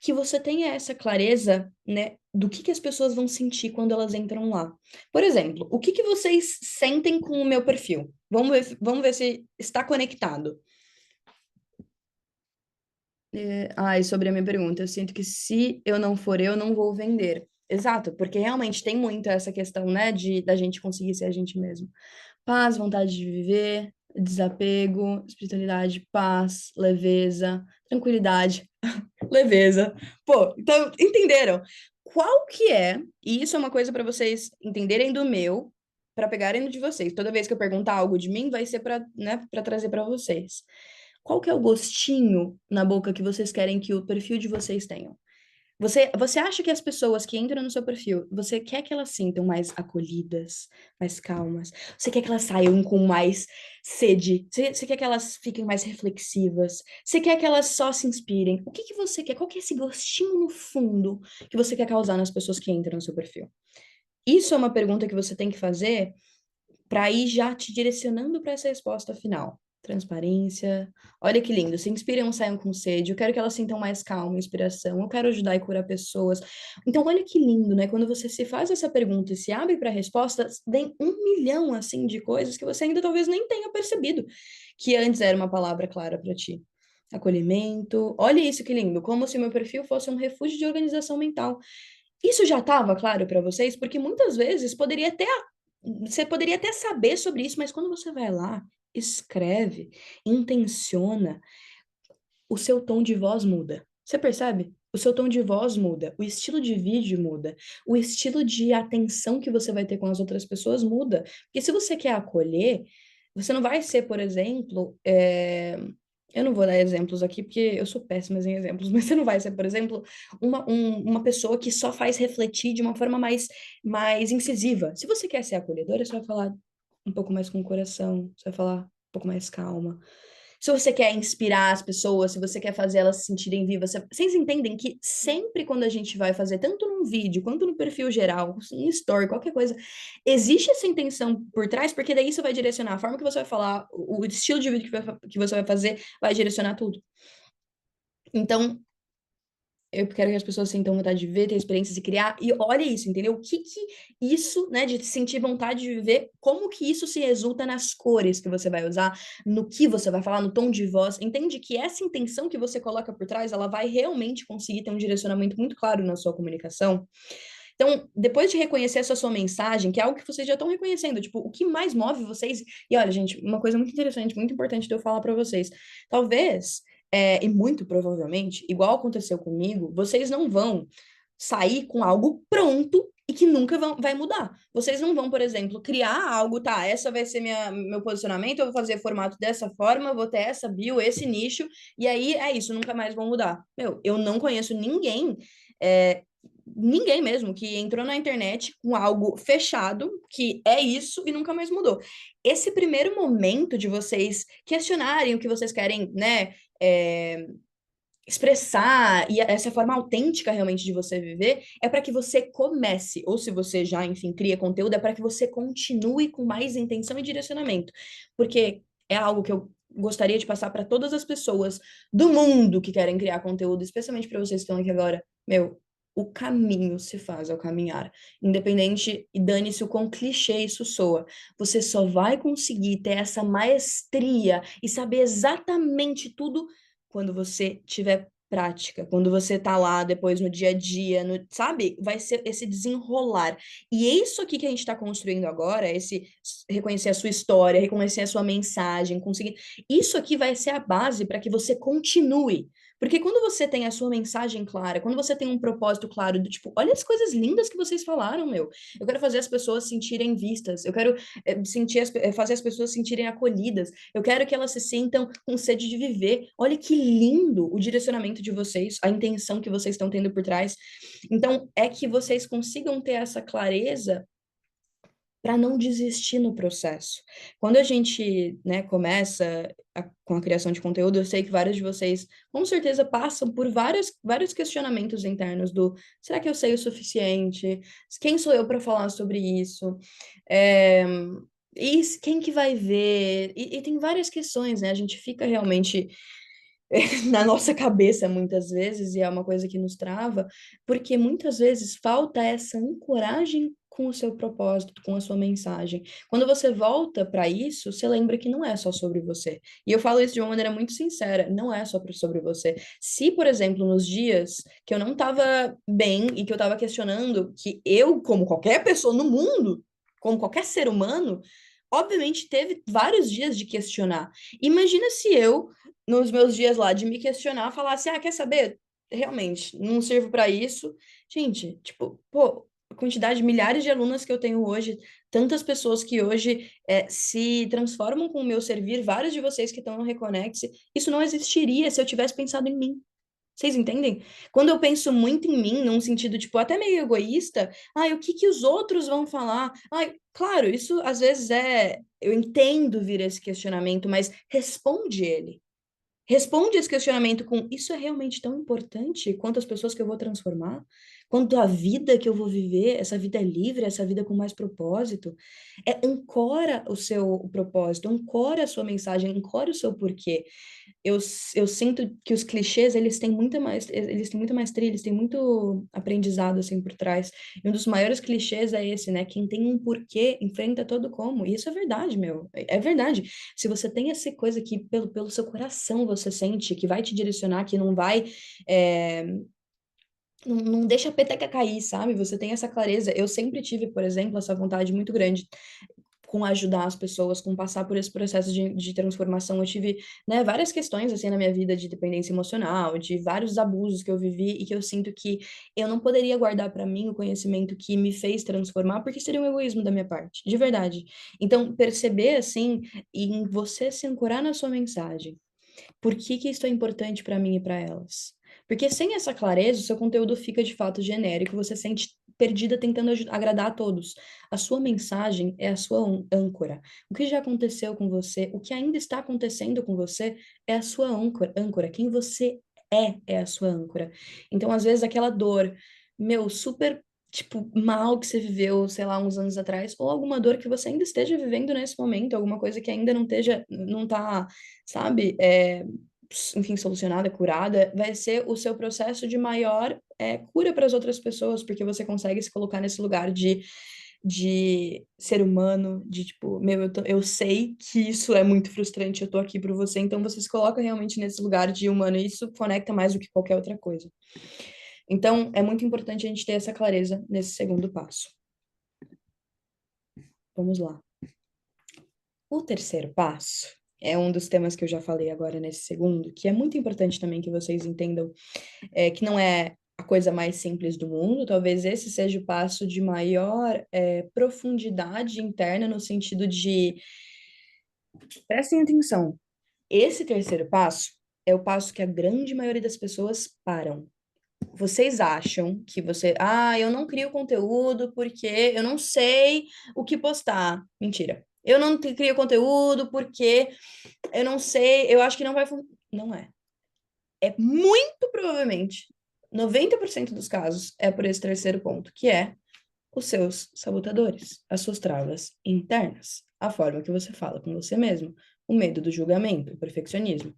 que você tenha essa clareza, né, do que as pessoas vão sentir quando elas entram lá. Por exemplo, o que que vocês sentem com o meu perfil? Vamos ver se está conectado. Ai, sobre a minha pergunta, eu sinto que se eu não for eu, não vou vender. Exato, porque realmente tem muito essa questão, né, da gente conseguir ser a gente mesmo. Paz, vontade de viver, desapego, espiritualidade, paz, leveza, tranquilidade, leveza. Pô, então, entenderam? Qual que é, e isso é uma coisa para vocês entenderem do meu, para pegarem no de vocês. Toda vez que eu perguntar algo de mim, vai ser para, né, para trazer para vocês. Qual que é o gostinho na boca que vocês querem que o perfil de vocês tenham? Você acha que as pessoas que entram no seu perfil, você quer que elas sintam mais acolhidas, mais calmas? Você quer que elas saiam com mais sede? Você quer que elas fiquem mais reflexivas? Você quer que elas só se inspirem? O que que você quer? Qual que é esse gostinho no fundo que você quer causar nas pessoas que entram no seu perfil? Isso é uma pergunta que você tem que fazer para ir já te direcionando para essa resposta final. Transparência. Olha que lindo. Se inspiram, saiam com sede. Eu quero que elas sintam mais calma, inspiração. Eu quero ajudar e curar pessoas. Então, olha que lindo, né? Quando você se faz essa pergunta e se abre para respostas, vem 1 milhão, assim, de coisas que você ainda talvez nem tenha percebido que antes era uma palavra clara para ti. Acolhimento. Olha isso que lindo. Como se meu perfil fosse um refúgio de organização mental. Isso já estava claro para vocês? Porque muitas vezes você poderia até saber sobre isso, mas quando você vai lá, escreve, intenciona, o seu tom de voz muda. Você percebe? o seu tom de voz muda, o estilo de vídeo muda, o estilo de atenção que você vai ter com as outras pessoas muda. Porque se você quer acolher, você não vai ser, por exemplo, eu não vou dar exemplos aqui porque eu sou péssima em exemplos, mas você não vai ser, por exemplo, uma pessoa que só faz refletir de uma forma mais incisiva. Se você quer ser acolhedora, você vai falar um pouco mais com o coração, você vai falar um pouco mais calma. Se você quer inspirar as pessoas, se você quer fazer elas se sentirem vivas, vocês entendem que sempre quando a gente vai fazer, tanto num vídeo quanto no perfil geral, no story, qualquer coisa, existe essa intenção por trás, porque daí isso vai direcionar a forma que você vai falar, o estilo de vídeo que você vai fazer, vai direcionar tudo. Então, eu quero que as pessoas sintam vontade de ver, ter experiências e criar. E olha isso, entendeu? O que que isso, né, de sentir vontade de viver, como que isso se resulta nas cores que você vai usar, no que você vai falar, no tom de voz. Entende que essa intenção que você coloca por trás, ela vai realmente conseguir ter um direcionamento muito claro na sua comunicação. Então, depois de reconhecer essa sua mensagem, que é algo que vocês já estão reconhecendo, tipo, o que mais move vocês. E olha, gente, uma coisa muito interessante, muito importante de eu falar para vocês. Talvez, e muito provavelmente, igual aconteceu comigo, vocês não vão sair com algo pronto e que nunca vai mudar. Vocês não vão, por exemplo, criar algo, tá, essa vai ser meu posicionamento, eu vou fazer formato dessa forma, vou ter essa bio, esse nicho, e aí é isso, nunca mais vão mudar. Meu, eu não conheço ninguém é, ninguém mesmo que entrou na internet com algo fechado, que é isso e nunca mais mudou. Esse primeiro momento de vocês questionarem o que vocês querem, né, expressar e essa forma autêntica realmente de você viver é para que você comece, ou se você já, enfim, cria conteúdo, é para que você continue com mais intenção e direcionamento, porque é algo que eu gostaria de passar para todas as pessoas do mundo que querem criar conteúdo, especialmente para vocês que estão aqui agora. Meu, o caminho se faz ao caminhar, independente e dane-se o quão clichê isso soa. Você só vai conseguir ter essa maestria e saber exatamente tudo quando você tiver prática, quando você tá lá depois no dia a dia, sabe? Vai ser esse desenrolar. E é isso aqui que a gente está construindo agora, esse reconhecer a sua história, reconhecer a sua mensagem, conseguir. Isso aqui vai ser a base para que você continue. Porque quando você tem a sua mensagem clara, quando você tem um propósito claro do tipo, olha as coisas lindas que vocês falaram, meu. Eu quero fazer as pessoas se sentirem vistas, eu quero fazer as pessoas se sentirem acolhidas, eu quero que elas se sintam com sede de viver. Olha que lindo o direcionamento de vocês, a intenção que vocês estão tendo por trás. Então, é que vocês consigam ter essa clareza para não desistir no processo. Quando a gente, né, começa com a criação de conteúdo, eu sei que vários de vocês com certeza passam por vários questionamentos internos do será que eu sei o suficiente? Quem sou eu para falar sobre isso? É, e quem que vai ver? E tem várias questões, né? A gente fica realmente na nossa cabeça muitas vezes, e é uma coisa que nos trava, porque muitas vezes falta essa ancoragem com o seu propósito, com a sua mensagem. Quando você volta para isso, você lembra que não é só sobre você. E eu falo isso de uma maneira muito sincera, não é só sobre você. Se, por exemplo, nos dias que eu não estava bem e que eu estava questionando, que eu, como qualquer pessoa no mundo, como qualquer ser humano, obviamente teve vários dias de questionar. Imagina se eu nos meus dias lá de me questionar, falar assim, ah, quer saber? Realmente, não sirvo para isso. Gente, tipo, pô, a quantidade de milhares de alunas que eu tenho hoje, tantas pessoas que hoje se transformam com o meu servir, vários de vocês que estão no Reconecte, isso não existiria se eu tivesse pensado em mim. Vocês entendem? Quando eu penso muito em mim, num sentido, tipo, até meio egoísta, ai, o que que os outros vão falar? Ai, claro, isso às vezes eu entendo vir esse questionamento, mas responde ele. Responde esse questionamento com: isso é realmente tão importante quanto as pessoas que eu vou transformar? Quanto a vida que eu vou viver, essa vida livre, essa vida com mais propósito? Ancora o propósito, ancora a sua mensagem, ancora o seu porquê. Eu sinto que os clichês, eles têm muita maestria, eles têm muito aprendizado, assim, por trás. E um dos maiores clichês é esse, né? Quem tem um porquê enfrenta todo como. E isso é verdade, meu. É verdade. Se você tem essa coisa que pelo seu coração você sente, que vai te direcionar, que não vai... é, não deixa a peteca cair, sabe? Você tem essa clareza. Eu sempre tive, por exemplo, essa vontade muito grande com ajudar as pessoas, com passar por esse processo de transformação. Eu tive, né, várias questões, assim, na minha vida de dependência emocional, de vários abusos que eu vivi e que eu sinto que eu não poderia guardar para mim o conhecimento que me fez transformar, porque seria um egoísmo da minha parte, de verdade. Então, perceber, assim, e em você se ancorar na sua mensagem. Por que que isso é importante para mim e para elas? Porque sem essa clareza, o seu conteúdo fica de fato genérico, você sente perdida tentando agradar a todos. A sua mensagem é a sua âncora. O que já aconteceu com você, o que ainda está acontecendo com você, é a sua âncora. Quem você é a sua âncora. Então, às vezes, aquela dor, meu, super, tipo, mal que você viveu, sei lá, uns anos atrás, ou alguma dor que você ainda esteja vivendo nesse momento, alguma coisa que ainda não esteja, não tá, sabe, enfim, solucionada, curada, vai ser o seu processo de maior cura para as outras pessoas, porque você consegue se colocar nesse lugar de ser humano, de tipo, meu, eu sei que isso é muito frustrante, eu tô aqui por você, então você se coloca realmente nesse lugar de humano, e isso conecta mais do que qualquer outra coisa. Então, é muito importante a gente ter essa clareza nesse segundo passo. Vamos lá. O terceiro passo é um dos temas que eu já falei agora nesse segundo, que é muito importante também que vocês entendam, que não é a coisa mais simples do mundo, talvez esse seja o passo de maior profundidade interna, no sentido de, prestem atenção, esse terceiro passo é o passo que a grande maioria das pessoas param. Vocês acham que eu não crio conteúdo porque eu não sei o que postar. Mentira. Eu não crio conteúdo porque eu não sei, eu acho que não vai funcionar. Não é. É muito provavelmente, 90% dos casos, é por esse terceiro ponto, que é os seus sabotadores, as suas travas internas, a forma que você fala com você mesmo, o medo do julgamento, o perfeccionismo.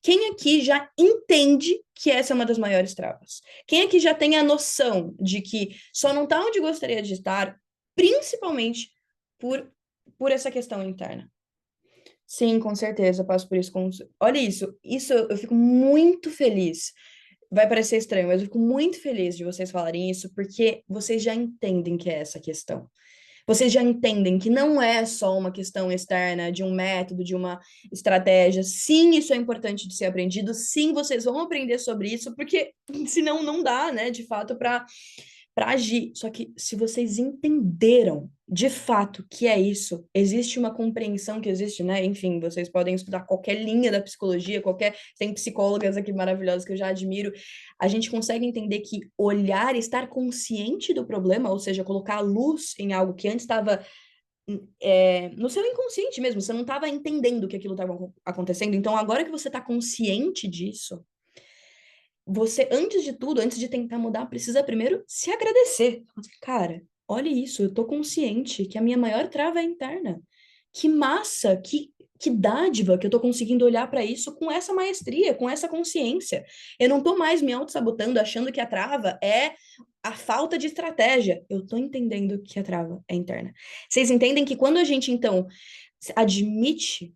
Quem aqui já entende que essa é uma das maiores travas? Quem aqui já tem a noção de que só não está onde gostaria de estar, principalmente por essa questão interna? Sim, com certeza, eu passo por isso. Olha isso eu fico muito feliz. Vai parecer estranho, mas eu fico muito feliz de vocês falarem isso, porque vocês já entendem que é essa questão. Vocês já entendem que não é só uma questão externa, de um método, de uma estratégia. Sim, isso é importante de ser aprendido. Sim, vocês vão aprender sobre isso, porque senão não dá, né, de fato, para agir. Só que se vocês entenderam de fato que é isso, existe uma compreensão que existe, né? Enfim, vocês podem estudar qualquer linha da psicologia, tem psicólogas aqui maravilhosas que eu já admiro. A gente consegue entender que olhar, estar consciente do problema, ou seja, colocar a luz em algo que antes estava no seu inconsciente mesmo, você não estava entendendo que aquilo estava acontecendo. Então, agora que você está consciente disso, você, antes de tudo, antes de tentar mudar, precisa primeiro se agradecer. Cara, olha isso, eu tô consciente que a minha maior trava é interna. Que massa, que dádiva que eu tô conseguindo olhar para isso com essa maestria, com essa consciência. Eu não tô mais me auto-sabotando, achando que a trava é a falta de estratégia. Eu tô entendendo que a trava é interna. Vocês entendem que quando a gente, então, admite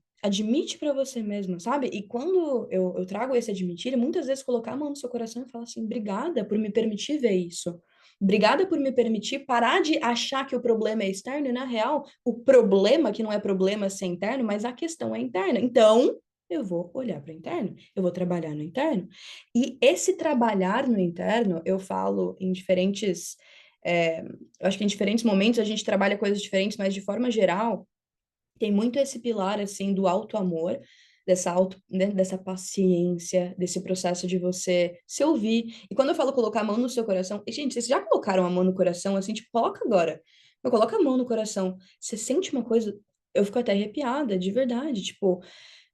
para você mesma, sabe? E quando eu trago esse admitir, muitas vezes colocar a mão no seu coração e falar assim: obrigada por me permitir ver isso. Obrigada por me permitir parar de achar que o problema é externo e, na real, o problema, que não é problema ser interno, mas a questão é interna. Então, eu vou olhar para o interno, eu vou trabalhar no interno. E esse trabalhar no interno, eu falo em diferentes. Eu acho que em diferentes momentos a gente trabalha coisas diferentes, mas de forma geral, tem muito esse pilar, assim, do auto-amor, né, dessa paciência, desse processo de você se ouvir. E quando eu falo colocar a mão no seu coração, e, gente, vocês já colocaram a mão no coração, assim, tipo, coloca agora. Eu coloco a mão no coração. Você sente uma coisa, eu fico até arrepiada, de verdade, tipo,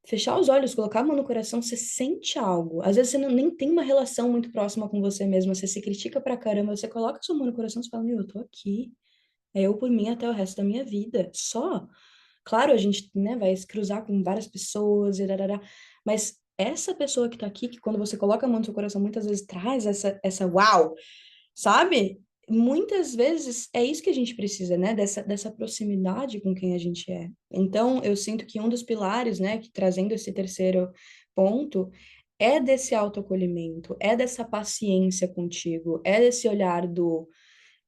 fechar os olhos, colocar a mão no coração, você sente algo. Às vezes você nem tem uma relação muito próxima com você mesmo, você se critica pra caramba, você coloca a sua mão no coração e fala, meu, eu tô aqui. É eu por mim até o resto da minha vida. Só. Claro, a gente, né, vai se cruzar com várias pessoas, e darará, mas essa pessoa que tá aqui, que quando você coloca a mão no seu coração, muitas vezes traz essa uau, sabe? Muitas vezes é isso que a gente precisa, né? Dessa proximidade com quem a gente é. Então, eu sinto que um dos pilares, né, que trazendo esse terceiro ponto, é desse autoacolhimento, é dessa paciência contigo, é desse olhar do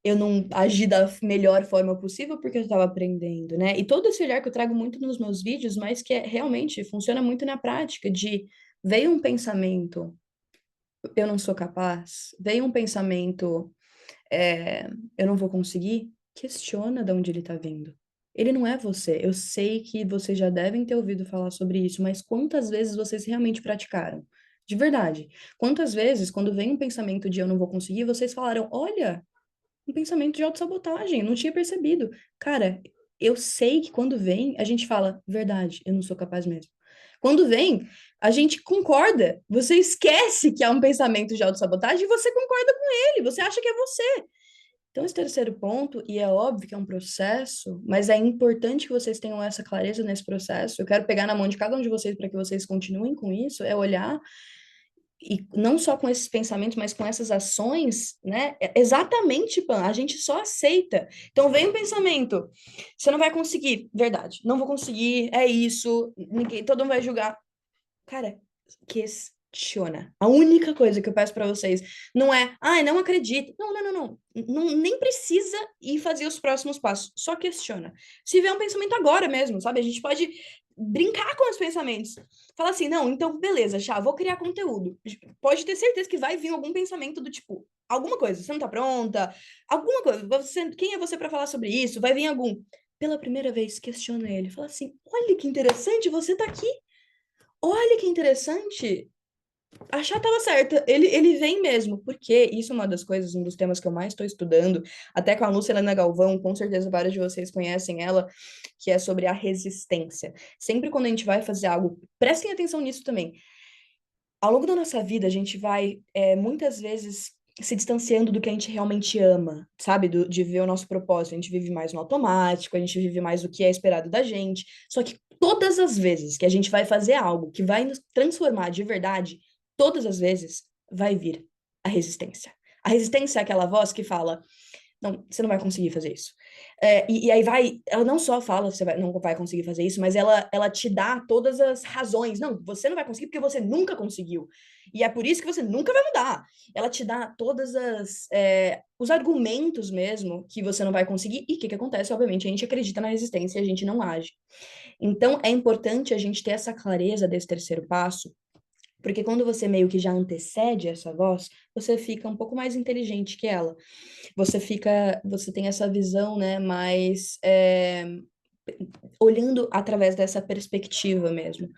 eu não agi da melhor forma possível porque eu estava aprendendo, né? E todo esse olhar que eu trago muito nos meus vídeos, mas que realmente funciona muito na prática, de veio um pensamento, eu não sou capaz, veio um pensamento, é, eu não vou conseguir, questiona de onde ele está vindo. Ele não é você. Eu sei que vocês já devem ter ouvido falar sobre isso, mas quantas vezes vocês realmente praticaram? De verdade. Quantas vezes, quando vem um pensamento de eu não vou conseguir, vocês falaram: olha, um pensamento de autossabotagem, eu não tinha percebido. Cara, eu sei que quando vem, a gente fala: verdade, eu não sou capaz mesmo. Quando vem, a gente concorda. Você esquece que há um pensamento de autossabotagem e você concorda com ele, você acha que é você. Então, esse terceiro ponto, e é óbvio que é um processo, mas é importante que vocês tenham essa clareza nesse processo. Eu quero pegar na mão de cada um de vocês para que vocês continuem com isso, é olhar, e não só com esses pensamentos, mas com essas ações, né? Exatamente, Pan, a gente só aceita. Então, vem um pensamento, você não vai conseguir, verdade, não vou conseguir, é isso, ninguém, todo mundo vai julgar. Cara, questiona. A única coisa que eu peço pra vocês não é, ai, não acredito. Não, não, não, não. Não, nem precisa ir fazer os próximos passos. Só questiona. Se vier um pensamento agora mesmo, sabe? A gente pode brincar com os pensamentos. Fala assim, não, então beleza, Chá, vou criar conteúdo. Pode ter certeza que vai vir algum pensamento do tipo, alguma coisa, você não tá pronta, alguma coisa, você, quem é você para falar sobre isso? Vai vir algum. Pela primeira vez, questiona ele. Fala assim, olha que interessante, você tá aqui. Olha que interessante. A Chá estava certa. Ele vem mesmo. Porque isso é uma das coisas, um dos temas que eu mais estou estudando. Até com a Lúcia Helena Galvão, com certeza vários de vocês conhecem ela, que é sobre a resistência. Sempre quando a gente vai fazer algo, prestem atenção nisso também. Ao longo da nossa vida, a gente vai, muitas vezes, se distanciando do que a gente realmente ama, sabe? De ver o nosso propósito. A gente vive mais no automático, a gente vive mais do que é esperado da gente. Só que todas as vezes que a gente vai fazer algo que vai nos transformar de verdade, todas as vezes vai vir a resistência. A resistência é aquela voz que fala: não, você não vai conseguir fazer isso. E aí vai, ela não só fala você não vai conseguir fazer isso, mas ela te dá todas as razões. Não, você não vai conseguir porque você nunca conseguiu. E é por isso que você nunca vai mudar. Ela te dá todas os argumentos mesmo que você não vai conseguir. E o que acontece? Obviamente, a gente acredita na resistência e a gente não age. Então, é importante a gente ter essa clareza desse terceiro passo, porque quando você meio que já antecede essa voz, você fica um pouco mais inteligente que ela. Você tem essa visão, né, mais olhando através dessa perspectiva mesmo.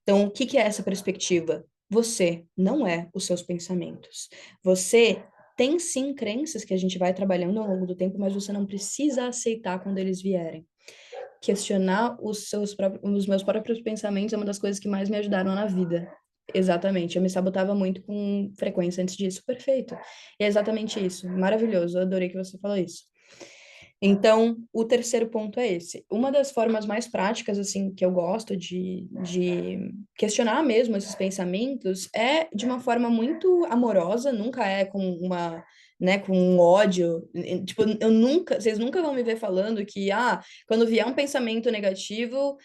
Então, o que que é essa perspectiva? Você não é os seus pensamentos. Você tem sim crenças que a gente vai trabalhando ao longo do tempo, mas você não precisa aceitar quando eles vierem. Questionar os meus próprios pensamentos é uma das coisas que mais me ajudaram na vida. Exatamente, eu me sabotava muito com frequência antes disso. Perfeito. E é exatamente isso. Maravilhoso. Eu adorei que você falou isso. Então, o terceiro ponto é esse. Uma das formas mais práticas, assim, que eu gosto de questionar mesmo esses pensamentos é de uma forma muito amorosa, nunca é com uma, né, com um ódio. Tipo, eu nunca, vocês nunca vão me ver falando que, quando vier um pensamento negativo,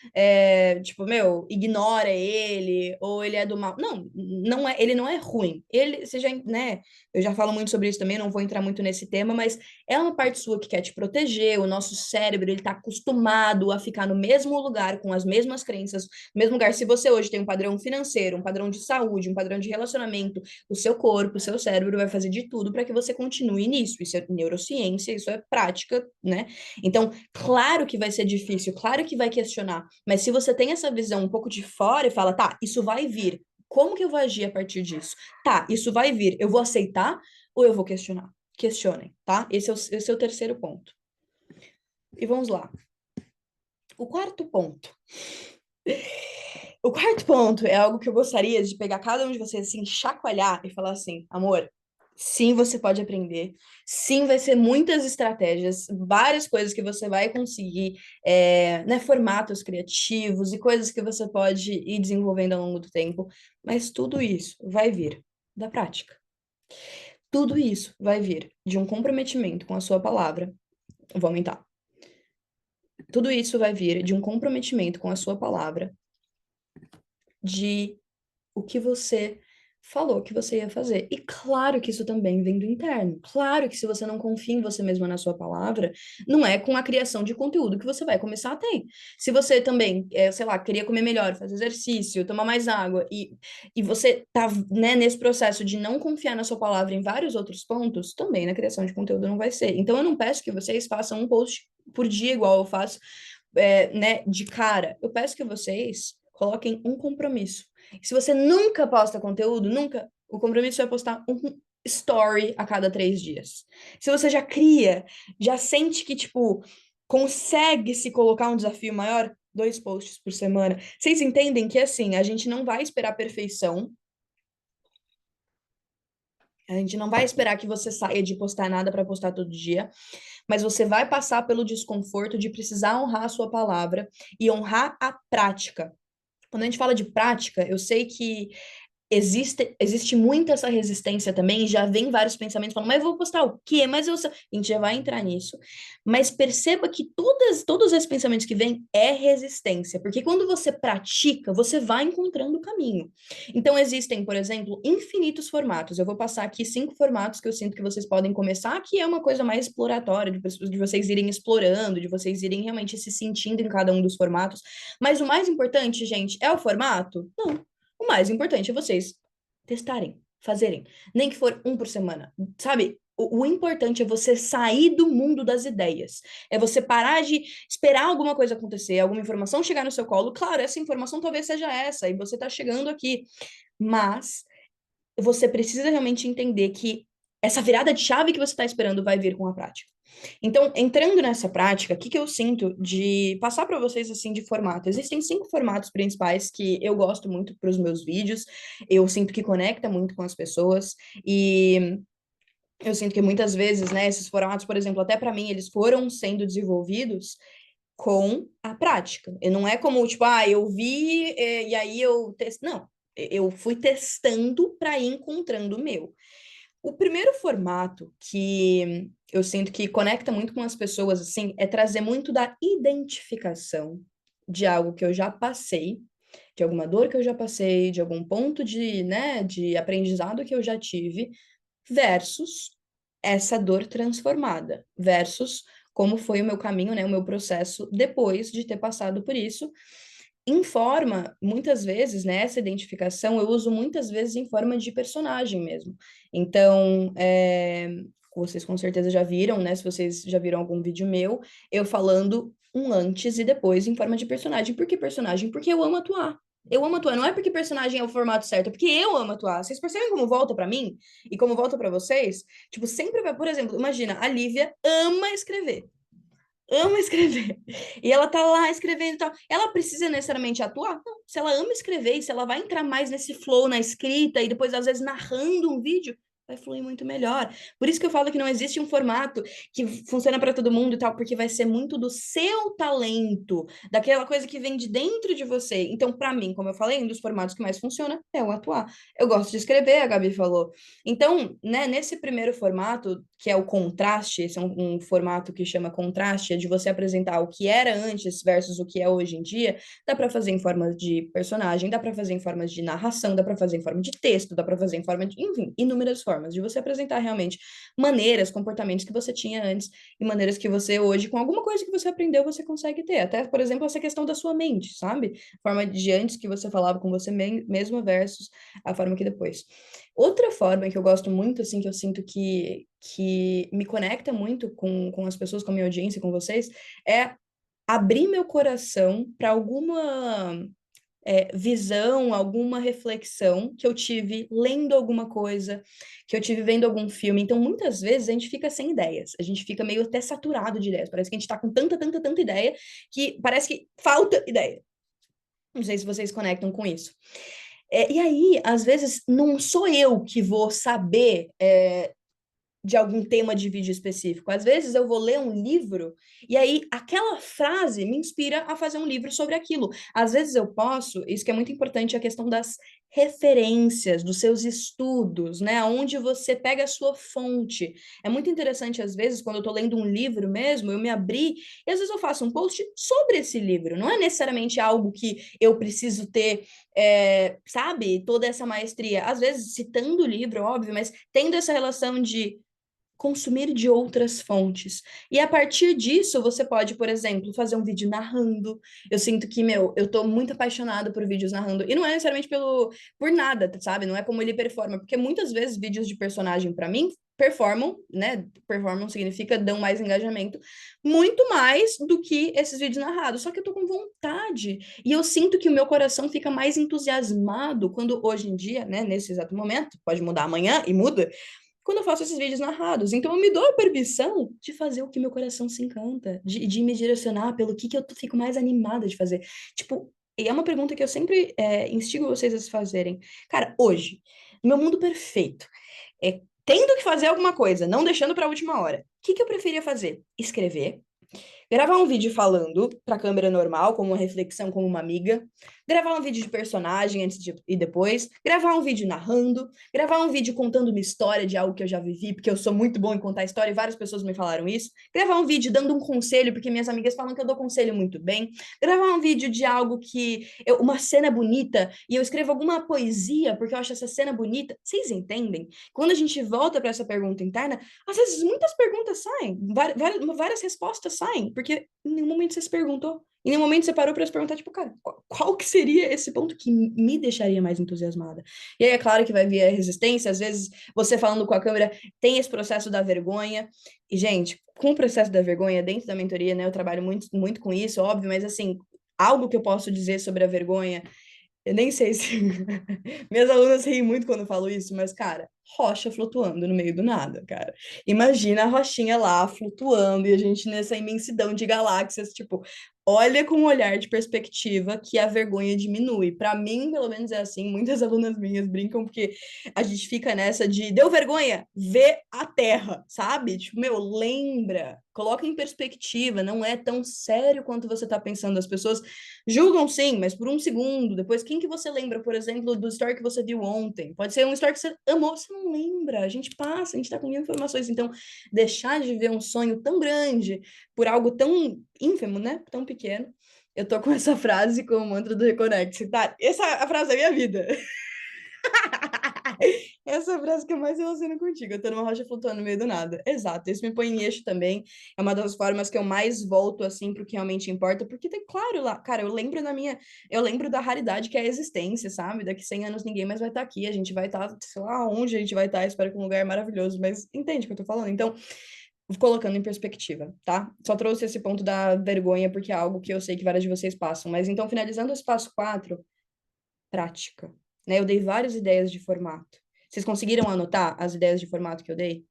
tipo, meu, ignora ele, ou ele é do mal. Não, não é, ele não é ruim. Ele, você já, né, eu já falo muito sobre isso também, não vou entrar muito nesse tema, mas é uma parte sua que quer te proteger, o nosso cérebro, ele tá acostumado a ficar no mesmo lugar, com as mesmas crenças, no mesmo lugar. Se você hoje tem um padrão financeiro, um padrão de saúde, um padrão de relacionamento, o seu corpo, o seu cérebro vai fazer de tudo para que você continue nisso. Isso é neurociência, isso é prática, né? Então, claro que vai ser difícil, claro que vai questionar, mas se você tem essa visão um pouco de fora e fala, tá, isso vai vir, como que eu vou agir a partir disso? Tá, isso vai vir, eu vou aceitar ou eu vou questionar? Questionem, tá? Esse é o terceiro ponto. E vamos lá. O quarto ponto. O quarto ponto é algo que eu gostaria de pegar cada um de vocês assim, chacoalhar e falar assim, amor, sim, você pode aprender. Sim, vai ser muitas estratégias, várias coisas que você vai conseguir, né, formatos criativos e coisas que você pode ir desenvolvendo ao longo do tempo. Mas tudo isso vai vir da prática. Tudo isso vai vir de um comprometimento com a sua palavra. Vou aumentar. Tudo isso vai vir de um comprometimento com a sua palavra, de o que você falou que você ia fazer. E claro que isso também vem do interno. Claro que se você não confia em você mesma na sua palavra, não é com a criação de conteúdo que você vai começar a ter. Se você também, sei lá, queria comer melhor, fazer exercício, tomar mais água, e você tá, né, nesse processo de não confiar na sua palavra em vários outros pontos, também na criação de conteúdo não vai ser. Então eu não peço que vocês façam um post por dia igual eu faço, né, de cara. Eu peço que vocês coloquem um compromisso. Se você nunca posta conteúdo, nunca, o compromisso é postar um story a cada 3 dias. Se você já cria, já sente que, tipo, consegue se colocar um desafio maior, 2 posts por semana. Vocês entendem que, assim, a gente não vai esperar perfeição, a gente não vai esperar que você saia de postar nada para postar todo dia, mas você vai passar pelo desconforto de precisar honrar a sua palavra e honrar a prática. Quando a gente fala de prática, eu sei que existe muita essa resistência também, e já vem vários pensamentos falando, mas eu vou postar o quê? Mas eu... A gente já vai entrar nisso. Mas perceba que todos esses pensamentos que vêm é resistência, porque quando você pratica, você vai encontrando o caminho. Então, existem, por exemplo, infinitos formatos. Eu vou passar aqui 5 formatos que eu sinto que vocês podem começar, que é uma coisa mais exploratória, de vocês irem explorando, de vocês irem realmente se sentindo em cada um dos formatos. Mas o mais importante, gente, é o formato? Não. O mais importante é vocês testarem, fazerem. Nem que for um por semana. Sabe? O importante é você sair do mundo das ideias. É você parar de esperar alguma coisa acontecer, alguma informação chegar no seu colo. Claro, essa informação talvez seja essa, e você está chegando aqui. Mas você precisa realmente entender que essa virada de chave que você está esperando vai vir com a prática. Então, entrando nessa prática, o que que eu sinto de passar para vocês assim de formato? Existem 5 formatos principais que eu gosto muito para os meus vídeos. Eu sinto que conecta muito com as pessoas e eu sinto que muitas vezes, né, esses formatos, por exemplo, até para mim, eles foram sendo desenvolvidos com a prática. E não é como, tipo, eu vi e aí eu testei. Não, eu fui testando para ir encontrando o meu. O primeiro formato que eu sinto que conecta muito com as pessoas, assim, é trazer muito da identificação de algo que eu já passei, de alguma dor que eu já passei, de algum ponto de, né, de aprendizado que eu já tive, versus essa dor transformada, versus como foi o meu caminho, né, o meu processo depois de ter passado por isso, em forma, muitas vezes, né, essa identificação eu uso muitas vezes em forma de personagem mesmo. Então, vocês com certeza já viram, né? Se vocês já viram algum vídeo meu, eu falando um antes e depois em forma de personagem. Por que personagem? Porque eu amo atuar. Eu amo atuar, não é porque personagem é o formato certo, é porque eu amo atuar. Vocês percebem como volta pra mim e como volta pra vocês? Tipo, sempre vai, por exemplo, imagina, a Lívia ama escrever. E ela tá lá escrevendo e tal. Ela precisa necessariamente atuar? Não. Se ela ama escrever e se ela vai entrar mais nesse flow na escrita e depois, às vezes, narrando um vídeo, vai fluir muito melhor. Por isso que eu falo que não existe um formato que funciona para todo mundo e tal, porque vai ser muito do seu talento, daquela coisa que vem de dentro de você. Então, para mim, como eu falei, um dos formatos que mais funciona é o atuar. Eu gosto de escrever, a Gabi falou. Então, né, nesse primeiro formato, que é o contraste, esse é um formato que chama contraste, é de você apresentar o que era antes versus o que é hoje em dia, dá para fazer em formas de personagem, dá para fazer em formas de narração, dá para fazer em forma de texto, dá para fazer em forma de, enfim, inúmeras formas de você apresentar realmente maneiras, comportamentos que você tinha antes e maneiras que você hoje, com alguma coisa que você aprendeu, você consegue ter. Até, por exemplo, essa questão da sua mente, sabe? A forma de antes que você falava com você mesmo versus a forma que depois. Outra forma que eu gosto muito, assim, que eu sinto que me conecta muito com as pessoas, com a minha audiência, com vocês, é abrir meu coração para alguma visão, alguma reflexão que eu tive lendo alguma coisa, que eu tive vendo algum filme. Então, muitas vezes a gente fica sem ideias, a gente fica meio até saturado de ideias. Parece que a gente está com tanta ideia que parece que falta ideia. Não sei se vocês conectam com isso. E aí, às vezes, não sou eu que vou saber de algum tema de vídeo específico. Às vezes eu vou ler um livro e aí aquela frase me inspira a fazer um livro sobre aquilo. Às vezes eu posso, isso que é muito importante, a questão das referências, dos seus estudos, né? Onde você pega a sua fonte. É muito interessante, às vezes, quando eu estou lendo um livro mesmo, eu me abri e às vezes eu faço um post sobre esse livro. Não é necessariamente algo que eu preciso ter, sabe, toda essa maestria. Às vezes, citando o livro, óbvio, mas tendo essa relação de consumir de outras fontes. E a partir disso, você pode, por exemplo, fazer um vídeo narrando. Eu sinto que, eu tô muito apaixonada por vídeos narrando. E não é necessariamente por nada, sabe? Não é como ele performa. Porque muitas vezes vídeos de personagem, para mim, performam, né? Performam significa dão mais engajamento, muito mais do que esses vídeos narrados. Só que eu tô com vontade. E eu sinto que o meu coração fica mais entusiasmado quando hoje em dia, né? Nesse exato momento, pode mudar amanhã e muda, quando eu faço esses vídeos narrados. Então, eu me dou a permissão de fazer o que meu coração se encanta, de me direcionar pelo que eu fico mais animada de fazer. Tipo, e é uma pergunta que eu sempre instigo vocês a se fazerem. Cara, hoje, no meu mundo perfeito, tendo que fazer alguma coisa, não deixando para a última hora, o que eu preferia fazer? Escrever, gravar um vídeo falando para a câmera normal, como uma reflexão, como uma amiga, gravar um vídeo de personagem e depois, gravar um vídeo narrando, gravar um vídeo contando uma história de algo que eu já vivi, porque eu sou muito bom em contar história e várias pessoas me falaram isso, gravar um vídeo dando um conselho, porque minhas amigas falam que eu dou conselho muito bem, gravar um vídeo de algo uma cena bonita, e eu escrevo alguma poesia porque eu acho essa cena bonita. Vocês entendem? Quando a gente volta para essa pergunta interna, às vezes muitas perguntas saem, várias respostas saem, porque em nenhum momento você se perguntou, em nenhum momento você parou para se perguntar, tipo, cara, qual que seria esse ponto que me deixaria mais entusiasmada? E aí é claro que vai vir a resistência, às vezes você falando com a câmera tem esse processo da vergonha, e gente, com o processo da vergonha dentro da mentoria, né, eu trabalho muito, muito com isso, óbvio, mas assim, algo que eu posso dizer sobre a vergonha, eu nem sei se. Minhas alunas riem muito quando eu falo isso, mas, cara, rocha flutuando no meio do nada, cara. Imagina a rochinha lá flutuando e a gente nessa imensidão de galáxias, tipo, olha com um olhar de perspectiva que a vergonha diminui. Para mim, pelo menos é assim, muitas alunas minhas brincam porque a gente fica nessa de deu vergonha, vê a terra, sabe? Tipo, lembra, coloca em perspectiva, não é tão sério quanto você tá pensando. As pessoas julgam sim, mas por um segundo. Depois, quem que você lembra, por exemplo, do story que você viu ontem? Pode ser um story que você amou, você não lembra. A gente passa, a gente tá com mil informações. Então, deixar de ver um sonho tão grande por algo tão ínfimo, né? Tão pequeno. Eu tô com essa frase com o mantra do Reconnect, tá? Essa é a frase da minha vida. Essa é a frase que eu mais relaciono contigo. Eu tô numa rocha flutuando no meio do nada. Exato, isso me põe em eixo também. É uma das formas que eu mais volto, assim, pro que realmente importa. Porque tem, claro, lá, cara, eu lembro da raridade que é a existência, sabe? Daqui 100 anos ninguém mais vai estar aqui. A gente vai estar, sei lá, onde a gente vai estar. Espero que um lugar maravilhoso. Mas entende o que eu tô falando? Então, colocando em perspectiva, tá? Só trouxe esse ponto da vergonha, porque é algo que eu sei que várias de vocês passam. Mas então, finalizando esse passo 4, prática, né? Eu dei várias ideias de formato. Vocês conseguiram anotar as ideias de formato que eu dei?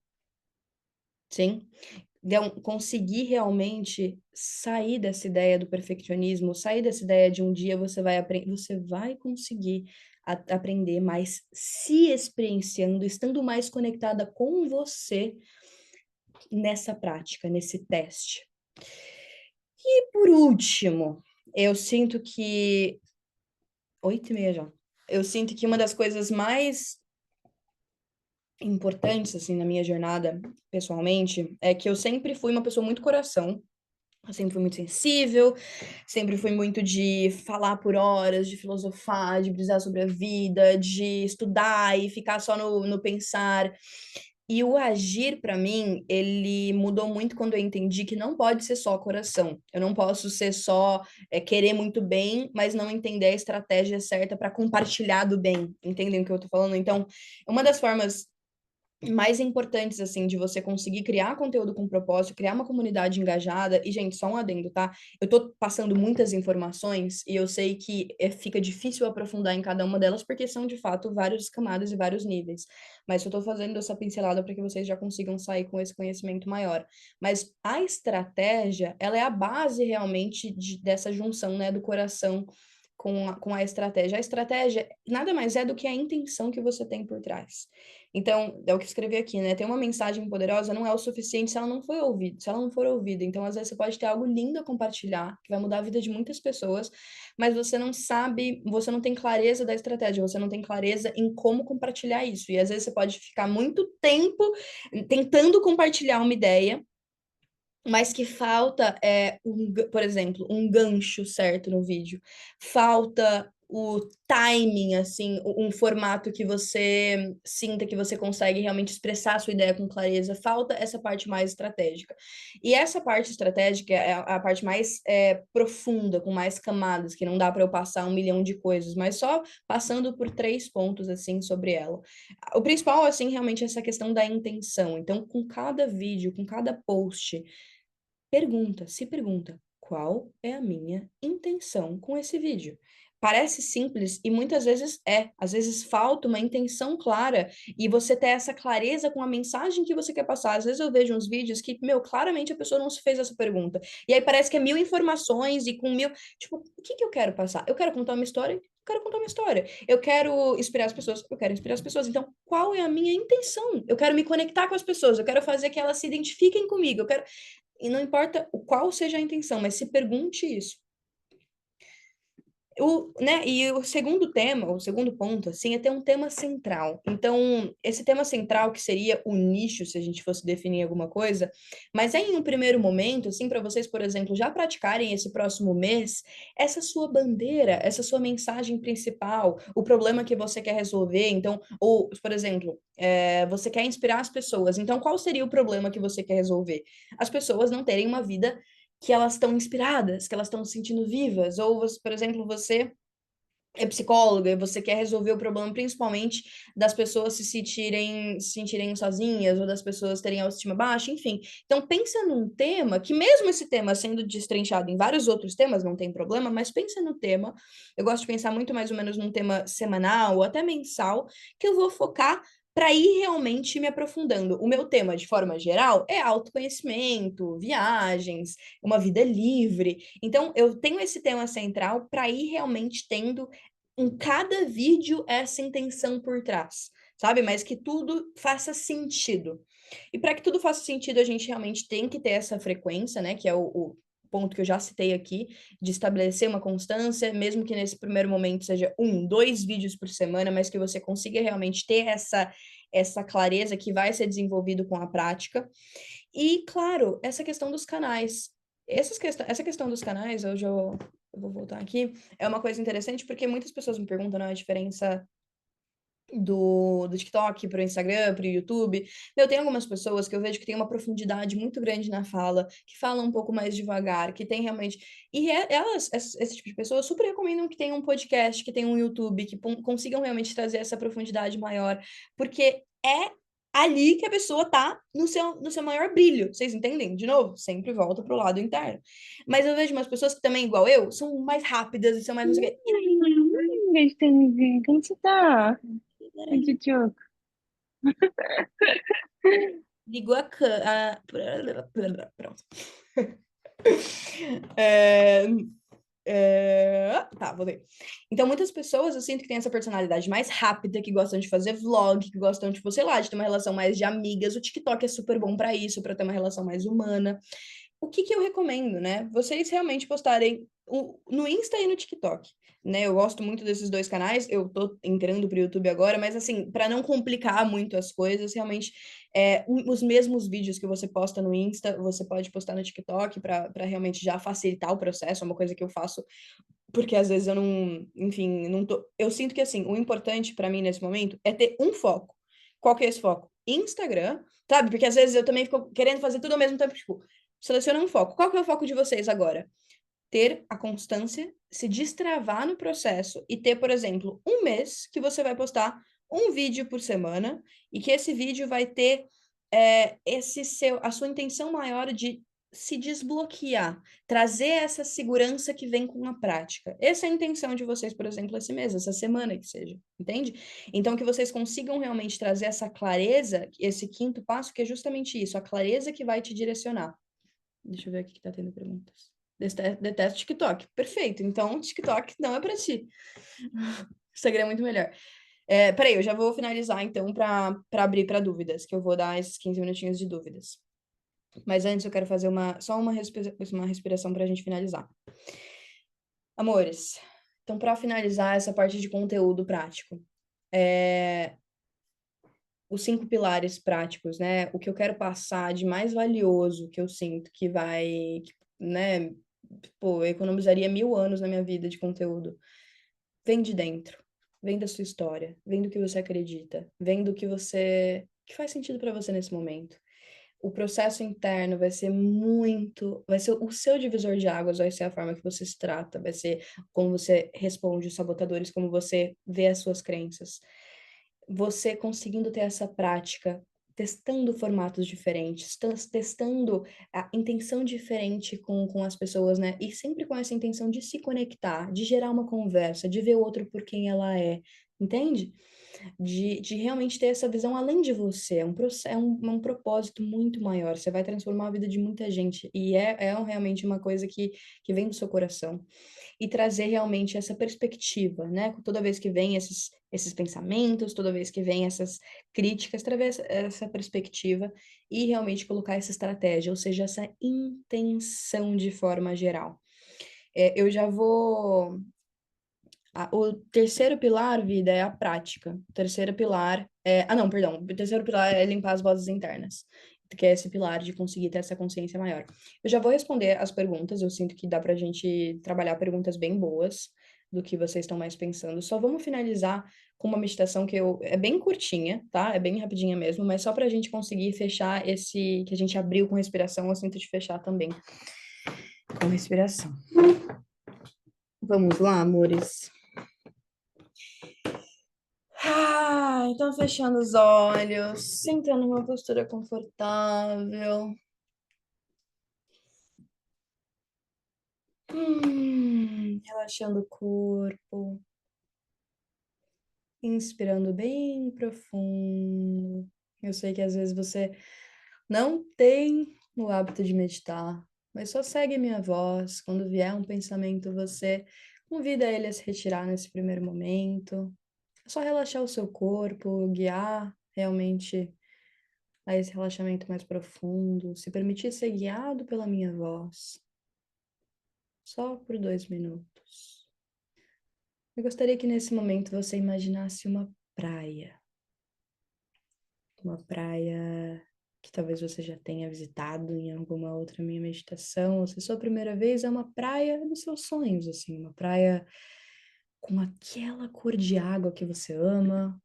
Sim? Então, conseguir realmente sair dessa ideia do perfeccionismo, sair dessa ideia de um dia você vai conseguir aprender mais se experienciando, estando mais conectada com você nessa prática, nesse teste. E por último, eu sinto que 8h30 já. Eu sinto que uma das coisas mais importantes, assim, na minha jornada, pessoalmente, é que eu sempre fui uma pessoa muito coração. Eu sempre fui muito sensível, sempre fui muito de falar por horas, de filosofar, de brisar sobre a vida, de estudar e ficar só no pensar. E o agir, para mim, ele mudou muito quando eu entendi que não pode ser só coração. Eu não posso ser só querer muito bem, mas não entender a estratégia certa para compartilhar do bem. Entendem o que eu tô falando? Então, uma das formas mais importantes, assim, de você conseguir criar conteúdo com propósito, criar uma comunidade engajada. E, gente, só um adendo, tá? Eu tô passando muitas informações e eu sei que fica difícil aprofundar em cada uma delas, porque são, de fato, várias camadas e vários níveis. Mas eu tô fazendo essa pincelada para que vocês já consigam sair com esse conhecimento maior. Mas a estratégia, ela é a base, realmente, dessa junção, né, do coração com a estratégia. A estratégia nada mais é do que a intenção que você tem por trás. Então, é o que eu escrevi aqui, né? Ter uma mensagem poderosa não é o suficiente se ela não for ouvida, se ela não for ouvida. Então, às vezes, você pode ter algo lindo a compartilhar, que vai mudar a vida de muitas pessoas, mas você não sabe, você não tem clareza da estratégia, você não tem clareza em como compartilhar isso. E às vezes você pode ficar muito tempo tentando compartilhar uma ideia, mas que falta por exemplo, um gancho certo no vídeo. Falta o timing, assim, um formato que você sinta que você consegue realmente expressar a sua ideia com clareza. Falta essa parte mais estratégica. E essa parte estratégica é a parte mais profunda, com mais camadas, que não dá para eu passar 1 milhão de coisas, mas só passando por 3 pontos, assim, sobre ela. O principal, assim, realmente é essa questão da intenção. Então, com cada vídeo, com cada post, se pergunta, qual é a minha intenção com esse vídeo? Parece simples e muitas vezes é. Às vezes falta uma intenção clara e você ter essa clareza com a mensagem que você quer passar. Às vezes eu vejo uns vídeos que, meu, claramente a pessoa não se fez essa pergunta. E aí parece que é 1.000 informações e com mil. Tipo, o que que eu quero passar? Eu quero contar uma história? Eu quero contar uma história. Eu quero inspirar as pessoas? Eu quero inspirar as pessoas. Então, qual é a minha intenção? Eu quero me conectar com as pessoas, eu quero fazer que elas se identifiquem comigo, eu quero. E não importa o qual seja a intenção, mas se pergunte isso. E o segundo tema, o segundo ponto, assim, é ter um tema central. Então, esse tema central, que seria o nicho, se a gente fosse definir alguma coisa, mas é em um primeiro momento, assim, para vocês, por exemplo, já praticarem esse próximo mês, essa sua bandeira, essa sua mensagem principal, o problema que você quer resolver. Então, ou, por exemplo, você quer inspirar as pessoas. Então, qual seria o problema que você quer resolver? As pessoas não terem uma vida que elas estão inspiradas, que elas estão se sentindo vivas, ou, por exemplo, você é psicóloga e você quer resolver o problema principalmente das pessoas se sentirem sozinhas ou das pessoas terem autoestima baixa, enfim. Então pensa num tema que mesmo esse tema sendo destrinchado em vários outros temas, não tem problema, mas pensa no tema. Eu gosto de pensar muito mais ou menos num tema semanal ou até mensal que eu vou focar para ir realmente me aprofundando. O meu tema, de forma geral, é autoconhecimento, viagens, uma vida livre. Então, eu tenho esse tema central para ir realmente tendo em cada vídeo essa intenção por trás, sabe? Mas que tudo faça sentido. E para que tudo faça sentido, a gente realmente tem que ter essa frequência, né? Que é o ponto que eu já citei aqui, de estabelecer uma constância, mesmo que nesse primeiro momento seja 2 vídeos por semana, mas que você consiga realmente ter essa clareza que vai ser desenvolvido com a prática. E, claro, essa questão dos canais. Essa questão dos canais, eu vou voltar aqui, é uma coisa interessante porque muitas pessoas me perguntam, né, a diferença do TikTok para o Instagram, para o YouTube. Eu tenho algumas pessoas que eu vejo que tem uma profundidade muito grande na fala, que falam um pouco mais devagar, que tem realmente. E elas, esse tipo de pessoas, super recomendam que tenham um podcast, que tenham um YouTube, que consigam realmente trazer essa profundidade maior, porque é ali que a pessoa tá no seu maior brilho. Vocês entendem? De novo, sempre volta pro lado interno. Mas eu vejo umas pessoas que também, igual eu, são mais rápidas e são mais não sei o quê. Gostei. Como você tá? Oi, Peraí. Tchutchuca. Ligou a câmera. Pronto. É, Tá, voltei. Então, muitas pessoas eu sinto que têm essa personalidade mais rápida, que gostam de fazer vlog, que gostam, tipo, sei lá, de ter uma relação mais de amigas. O TikTok é super bom para isso, para ter uma relação mais humana. O que que eu recomendo, né? Vocês realmente postarem no Insta e no TikTok, né? Eu gosto muito desses dois canais. Eu tô entrando pro YouTube agora, mas assim, para não complicar muito as coisas, realmente os mesmos vídeos que você posta no Insta, você pode postar no TikTok para realmente já facilitar o processo. É uma coisa que eu faço porque às vezes eu não, enfim, não tô. Eu sinto que assim, o importante para mim nesse momento é ter um foco. Qual que é esse foco? Instagram, sabe? Porque às vezes eu também fico querendo fazer tudo ao mesmo tempo, tipo, seleciona um foco. Qual que é o foco de vocês agora? Ter a constância, se destravar no processo e ter, por exemplo, um mês que você vai postar um vídeo por semana e que esse vídeo vai ter a sua intenção maior de se desbloquear, trazer essa segurança que vem com a prática. Essa é a intenção de vocês, por exemplo, esse mês, essa semana que seja, entende? Então, que vocês consigam realmente trazer essa clareza, esse quinto passo, que é justamente isso, a clareza que vai te direcionar. Deixa eu ver aqui que tá tendo perguntas. Detesto TikTok. Perfeito. Então, TikTok não é para ti. O Instagram é muito melhor. Peraí, eu já vou finalizar, então, para abrir para dúvidas, que eu vou dar esses 15 minutinhos de dúvidas. Mas antes eu quero fazer só uma respiração para a gente finalizar. Amores, então, para finalizar essa parte de conteúdo prático, os 5 pilares práticos, né? O que eu quero passar de mais valioso que eu sinto que vai, né? Pô, eu economizaria 1000 anos na minha vida de conteúdo. Vem de dentro, vem da sua história, vem do que você acredita, vem do que faz sentido para você nesse momento. O processo interno vai ser o seu divisor de águas, vai ser a forma que você se trata, vai ser como você responde os sabotadores, como você vê as suas crenças. Você conseguindo ter essa prática, testando formatos diferentes, testando a intenção diferente com as pessoas, né? E sempre com essa intenção de se conectar, de gerar uma conversa, de ver o outro por quem ela é, entende? De realmente ter essa visão além de você. É um propósito muito maior. Você vai transformar a vida de muita gente. E realmente uma coisa que vem do seu coração. E trazer realmente essa perspectiva, né? Toda vez que vem esses pensamentos, toda vez que vem essas críticas, trazer essa perspectiva e realmente colocar essa estratégia, ou seja, essa intenção de forma geral. Eu já vou o terceiro pilar, vida, é a prática. O terceiro pilar é. Ah, não, perdão. O terceiro pilar é limpar as vozes internas, que é esse pilar de conseguir ter essa consciência maior. Eu já vou responder as perguntas, eu sinto que dá pra gente trabalhar perguntas bem boas do que vocês estão mais pensando. Só vamos finalizar com uma meditação é bem curtinha, tá? É bem rapidinha mesmo, mas só pra gente conseguir fechar esse que a gente abriu com respiração, eu sinto de fechar também com respiração. Vamos lá, amores. Então fechando os olhos, sentando numa postura confortável. Relaxando o corpo. Inspirando bem profundo. Eu sei que às vezes você não tem o hábito de meditar, mas só segue minha voz. Quando vier um pensamento, você convida ele a se retirar nesse primeiro momento. É só relaxar o seu corpo, guiar realmente a esse relaxamento mais profundo, se permitir ser guiado pela minha voz, só por 2 minutos. Eu gostaria que nesse momento você imaginasse uma praia que talvez você já tenha visitado em alguma outra minha meditação, ou se é sua primeira vez, é uma praia dos seus sonhos, assim, uma praia com aquela cor de água que você ama,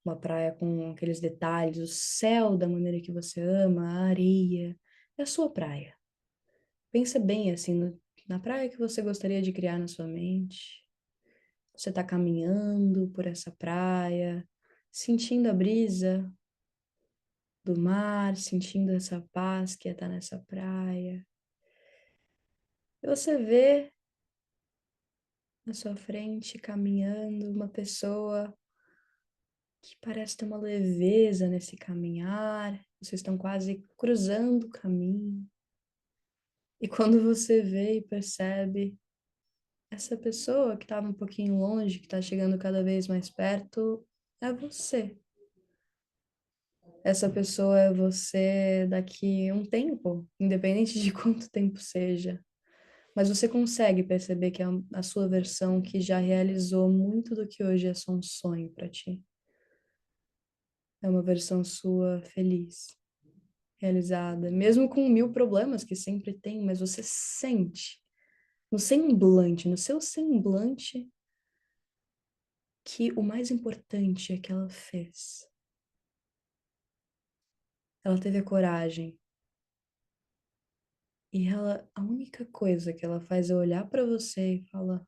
uma praia com aqueles detalhes, o céu da maneira que você ama, a areia, é a sua praia. Pensa bem assim na praia que você gostaria de criar na sua mente. Você está caminhando por essa praia, sentindo a brisa do mar, sentindo essa paz que é estar nessa praia. E você vê na sua frente caminhando uma pessoa que parece ter uma leveza nesse caminhar. Vocês estão quase cruzando o caminho. E quando você vê e percebe essa pessoa que estava um pouquinho longe, que está chegando cada vez mais perto, é você. Essa pessoa é você daqui a um tempo, independente de quanto tempo seja. Mas você consegue perceber que é a sua versão que já realizou muito do que hoje é só um sonho para ti. É uma versão sua feliz, realizada, mesmo com 1000 problemas que sempre tem, mas você sente no semblante, no seu semblante, que o mais importante é que ela fez. Ela teve a coragem. E a única coisa que ela faz é olhar para você e falar: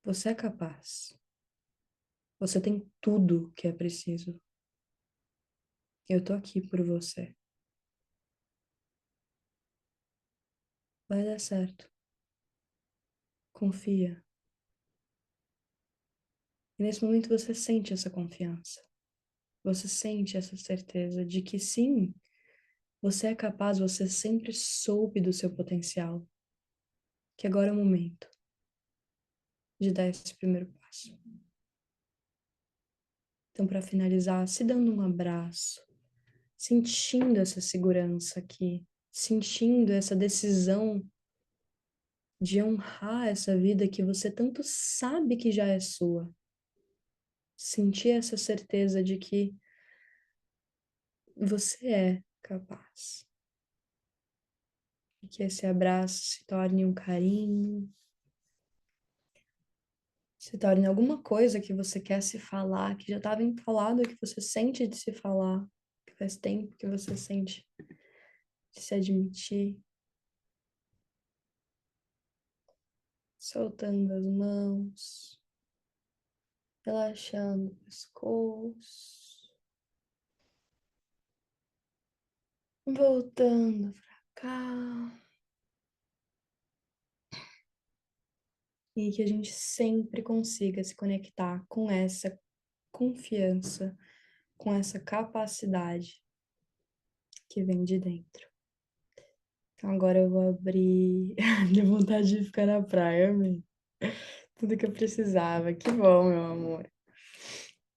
você é capaz. Você tem tudo que é preciso. Eu tô aqui por você. Vai dar certo. Confia. E nesse momento você sente essa confiança. Você sente essa certeza de que sim, você é capaz, você sempre soube do seu potencial. que agora é o momento de dar esse primeiro passo. Então, para finalizar, se dando um abraço, sentindo essa segurança aqui, sentindo essa decisão de honrar essa vida que você tanto sabe que já é sua. Sentir essa certeza de que você é capaz. E que esse abraço se torne um carinho, se torne alguma coisa que você quer se falar, que já estava empalado, que você sente de se falar, que faz tempo que você sente de se admitir. Soltando as mãos, relaxando o pescoço, voltando pra cá. E que a gente sempre consiga se conectar com essa confiança, com essa capacidade que vem de dentro. Então agora eu vou abrir. Deu vontade de ficar na praia, amei. Tudo que eu precisava. Que bom, meu amor.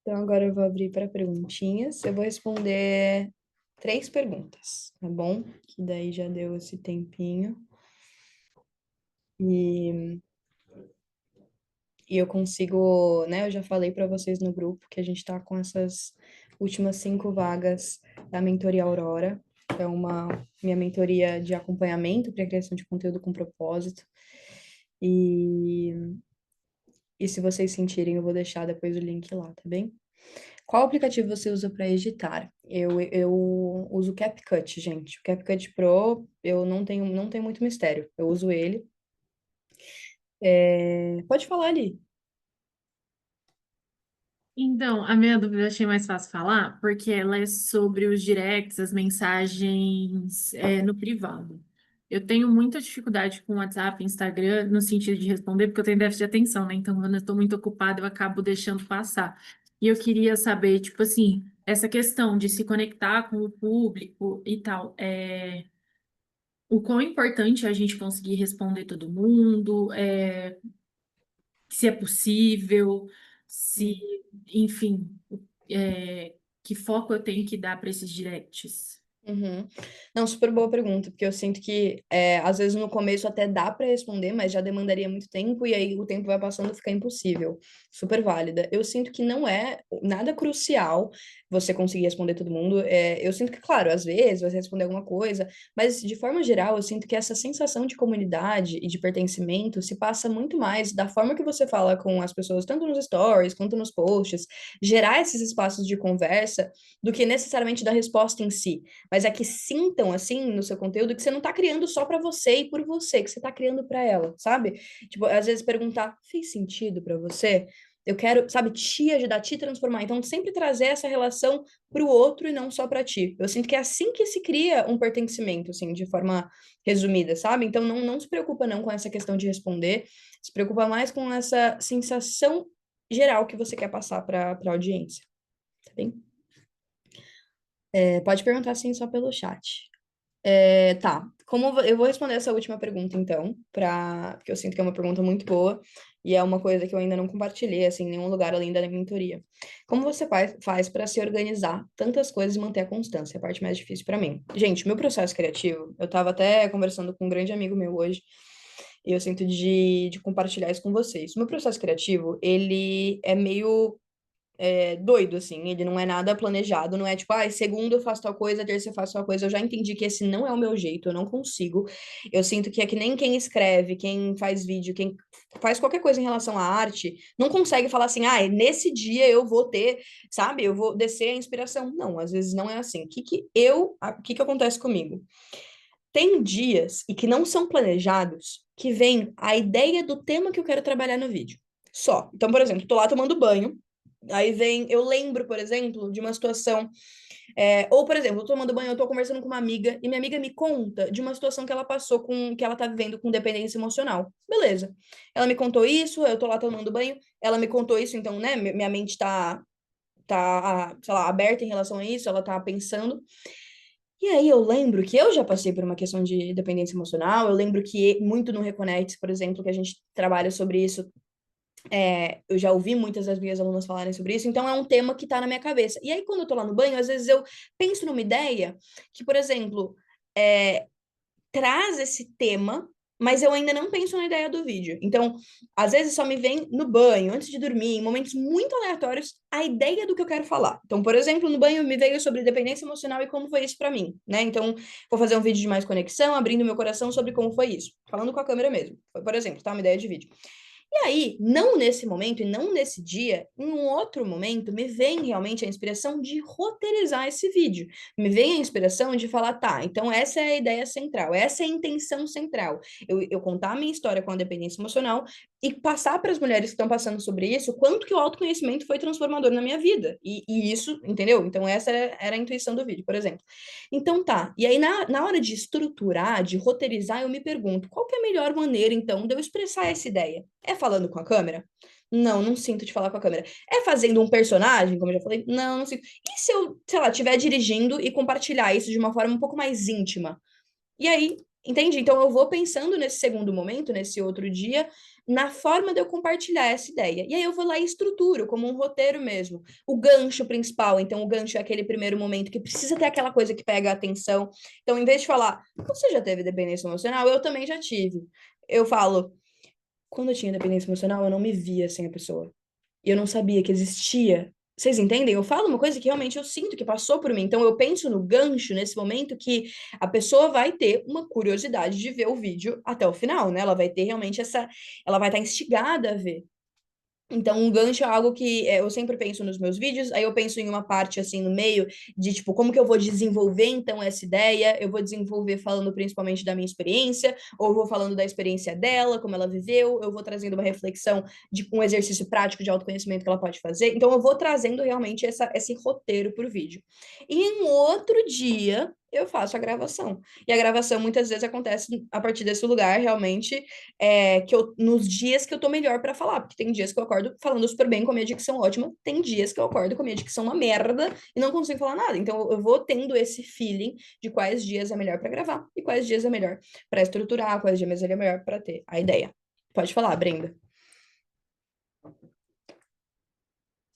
Então agora eu vou abrir para perguntinhas. Eu vou responder 3 perguntas, tá bom? Que daí já deu esse tempinho. E, e eu consigo, né? Eu já falei para vocês no grupo que a gente tá com essas últimas 5 vagas da mentoria Aurora. É uma minha mentoria de acompanhamento para criação de conteúdo com propósito. E, e se vocês sentirem, eu vou deixar depois o link lá, tá bem? Qual aplicativo você usa para editar? Eu uso o CapCut, gente. O CapCut Pro, eu não tenho muito mistério. Eu uso ele. Pode falar ali. Então, a minha dúvida eu achei mais fácil falar, porque ela é sobre os directs, as mensagens no privado. Eu tenho muita dificuldade com WhatsApp, Instagram, no sentido de responder, porque eu tenho déficit de atenção, né? Então, quando eu estou muito ocupada, eu acabo deixando passar. E eu queria saber, tipo assim, essa questão de se conectar com o público e tal, o quão importante é a gente conseguir responder todo mundo, se é possível, se, enfim, que foco eu tenho que dar para esses directs. Uhum. Não, super boa pergunta, porque eu sinto que às vezes no começo até dá para responder, mas já demandaria muito tempo e aí o tempo vai passando e fica impossível. Super válida. Eu sinto que não é nada crucial você conseguir responder todo mundo. Eu sinto que, claro, às vezes você responder alguma coisa, mas de forma geral eu sinto que essa sensação de comunidade e de pertencimento se passa muito mais da forma que você fala com as pessoas, tanto nos stories quanto nos posts, gerar esses espaços de conversa, do que necessariamente da resposta em si, mas é que sintam assim no seu conteúdo que você não tá criando só para você e por você, que você tá criando para ela, sabe? Tipo, às vezes perguntar, fez sentido para você? Eu quero, sabe, te ajudar, te transformar. Então, sempre trazer essa relação para o outro e não só para ti. Eu sinto que é assim que se cria um pertencimento, assim, de forma resumida, sabe? Então, não se preocupa não com essa questão de responder, se preocupa mais com essa sensação geral que você quer passar para a audiência, tá bem? Pode perguntar sim só pelo chat. Tá. Eu vou responder essa última pergunta, então, porque eu sinto que é uma pergunta muito boa e é uma coisa que eu ainda não compartilhei, assim, em nenhum lugar além da mentoria. Como você faz para se organizar tantas coisas e manter a constância? É a parte mais difícil para mim. Gente, meu processo criativo, eu tava até conversando com um grande amigo meu hoje, e eu sinto de compartilhar isso com vocês. O meu processo criativo, ele é meio doido, assim, ele não é nada planejado, não é tipo, segunda eu faço tal coisa, terça eu faço tal coisa, eu já entendi que esse não é o meu jeito, eu não consigo, eu sinto que é que nem quem escreve, quem faz vídeo, quem faz qualquer coisa em relação à arte, não consegue falar assim, nesse dia eu vou ter, sabe, eu vou descer a inspiração, não, às vezes não é assim, o que que acontece comigo? Tem dias, e que não são planejados, que vem a ideia do tema que eu quero trabalhar no vídeo, só, então, por exemplo, tô lá tomando banho, aí vem, eu lembro, por exemplo, de uma situação, ou, por exemplo, eu tô tomando banho, eu tô conversando com uma amiga, e minha amiga me conta de uma situação que ela passou que ela tá vivendo com dependência emocional. Beleza. Ela me contou isso, eu tô lá tomando banho, ela me contou isso, então, né, minha mente tá, sei lá, aberta em relação a isso, ela tá pensando. E aí eu lembro que eu já passei por uma questão de dependência emocional, eu lembro que muito no Reconnect, por exemplo, que a gente trabalha sobre isso, eu já ouvi muitas das minhas alunas falarem sobre isso, então é um tema que tá na minha cabeça. E aí, quando eu tô lá no banho, às vezes eu penso numa ideia que, por exemplo, traz esse tema, mas eu ainda não penso na ideia do vídeo. Então, às vezes só me vem no banho, antes de dormir, em momentos muito aleatórios, a ideia do que eu quero falar. Então, por exemplo, no banho me veio sobre dependência emocional e como foi isso para mim, né? Então, vou fazer um vídeo de mais conexão, abrindo meu coração sobre como foi isso, falando com a câmera mesmo. Por exemplo, tá? Uma ideia de vídeo. E aí, não nesse momento e não nesse dia, em um outro momento, me vem realmente a inspiração de roteirizar esse vídeo. Me vem a inspiração de falar, tá, então essa é a ideia central, essa é a intenção central. Eu contar a minha história com a dependência emocional e passar para as mulheres que estão passando sobre isso, quanto que o autoconhecimento foi transformador na minha vida. E isso, entendeu? Então, essa era a intuição do vídeo, por exemplo. Então, tá. E aí, na hora de estruturar, de roteirizar, eu me pergunto, qual que é a melhor maneira, então, de eu expressar essa ideia? É falando com a câmera? Não, não sinto de falar com a câmera. É fazendo um personagem, como eu já falei? Não, não sinto. E se eu, sei lá, estiver dirigindo e compartilhar isso de uma forma um pouco mais íntima? E aí, entende? Então eu vou pensando nesse segundo momento, nesse outro dia, na forma de eu compartilhar essa ideia. E aí eu vou lá e estruturo, como um roteiro mesmo. O gancho principal, então o gancho é aquele primeiro momento que precisa ter aquela coisa que pega a atenção. Então, em vez de falar, você já teve dependência emocional? Eu também já tive. Eu falo, quando eu tinha dependência emocional, eu não me via sem a pessoa. E eu não sabia que existia. Vocês entendem? Eu falo uma coisa que realmente eu sinto que passou por mim. Então eu penso no gancho nesse momento que a pessoa vai ter uma curiosidade de ver o vídeo até o final, né? Ela vai ter realmente ela vai estar instigada a ver. Então, um gancho é algo que eu sempre penso nos meus vídeos, aí eu penso em uma parte assim no meio de tipo, como que eu vou desenvolver então essa ideia? Eu vou desenvolver falando principalmente da minha experiência, ou eu vou falando da experiência dela, como ela viveu, eu vou trazendo uma reflexão de um exercício prático de autoconhecimento que ela pode fazer. Então, eu vou trazendo realmente esse roteiro por vídeo. E em outro dia, eu faço a gravação. E a gravação muitas vezes acontece a partir desse lugar, realmente nos dias que eu tô melhor para falar, porque tem dias que eu acordo falando super bem com a minha dicção ótima, tem dias que eu acordo com a minha dicção uma merda e não consigo falar nada. Então eu vou tendo esse feeling de quais dias é melhor para gravar e quais dias é melhor para estruturar, quais dias é melhor para ter a ideia. Pode falar, Brenda.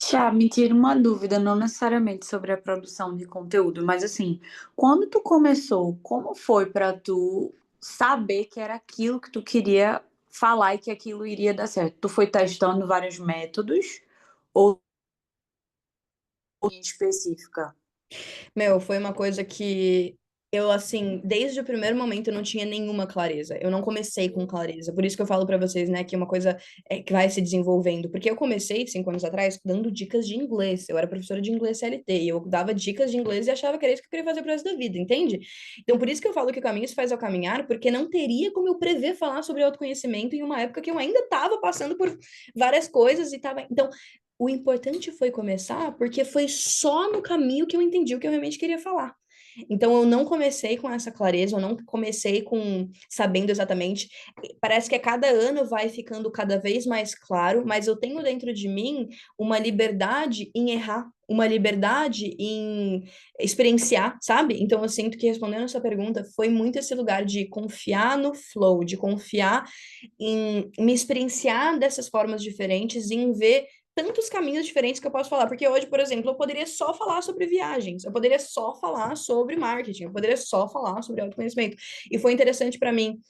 Tiá, me tira uma dúvida, não necessariamente sobre a produção de conteúdo, mas assim, quando tu começou, como foi para tu saber que era aquilo que tu queria falar e que aquilo iria dar certo? Tu foi testando vários métodos ou em específica? Meu, foi uma coisa que eu, assim, desde o primeiro momento eu não tinha nenhuma clareza. Eu não comecei com clareza. Por isso que eu falo pra vocês, né, que uma coisa que vai se desenvolvendo. Porque eu comecei, 5 anos atrás, dando dicas de inglês. Eu era professora de inglês CLT e eu dava dicas de inglês e achava que era isso que eu queria fazer pro resto da vida, entende? Então, por isso que eu falo que o caminho se faz ao caminhar, porque não teria como eu prever falar sobre autoconhecimento em uma época que eu ainda estava passando por várias coisas e tava. Então, o importante foi começar porque foi só no caminho que eu entendi o que eu realmente queria falar. Então eu não comecei com essa clareza, eu não comecei com sabendo exatamente. Parece que a cada ano vai ficando cada vez mais claro, mas eu tenho dentro de mim uma liberdade em errar, uma liberdade em experienciar, sabe? Então eu sinto que respondendo essa pergunta foi muito esse lugar de confiar no flow, de confiar em me experienciar dessas formas diferentes, em ver tantos caminhos diferentes que eu posso falar. Porque hoje, por exemplo, eu poderia só falar sobre viagens, eu poderia só falar sobre marketing, eu poderia só falar sobre autoconhecimento. E foi interessante para mim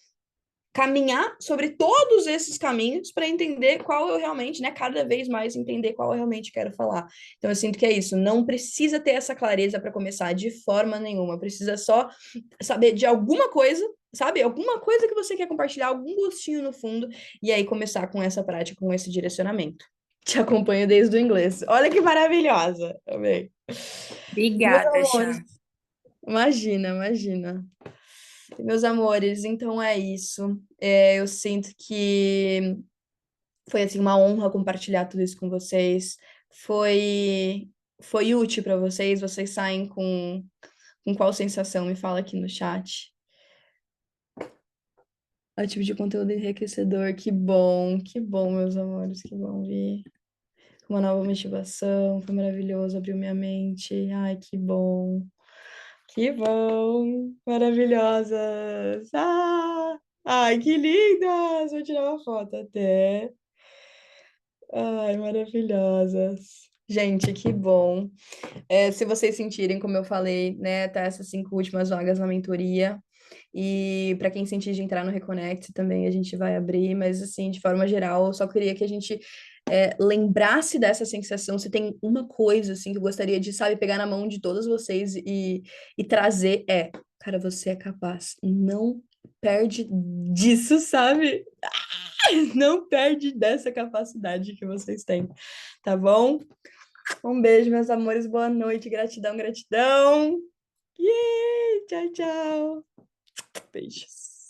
caminhar sobre todos esses caminhos para entender qual eu realmente, né, cada vez mais entender qual eu realmente quero falar. Então eu sinto que é isso, não precisa ter essa clareza para começar de forma nenhuma, precisa só saber de alguma coisa, sabe? Alguma coisa que você quer compartilhar, algum gostinho no fundo, e aí começar com essa prática, com esse direcionamento. Te acompanho desde o inglês. Olha que maravilhosa. Amei. Meus Obrigada, amores, Chá. imagina, imagina. Meus amores, então é isso. Eu sinto que foi assim uma honra compartilhar tudo isso com vocês. Foi foi útil para vocês? Vocês saem com qual sensação? Me fala aqui no chat. É o tipo de conteúdo enriquecedor. Que bom, meus amores, que bom ver. Uma nova motivação, foi maravilhoso, abriu minha mente. Ai, que bom. Que bom! Maravilhosas! Ai, que lindas! Vou tirar uma foto até. Ai, maravilhosas. Gente, que bom. Se vocês sentirem, como eu falei, né, até essas 5 últimas vagas na mentoria. E para quem sentir de entrar no Reconnect também a gente vai abrir, mas assim, de forma geral, eu só queria que a gente lembrasse dessa sensação. Se tem uma coisa assim que eu gostaria de, sabe, pegar na mão de todos vocês e trazer, cara, você é capaz. Não perde disso, sabe? Não perde dessa capacidade que vocês têm, tá bom? Um beijo, meus amores, boa noite, gratidão, gratidão. Tchau, tchau. Beijos.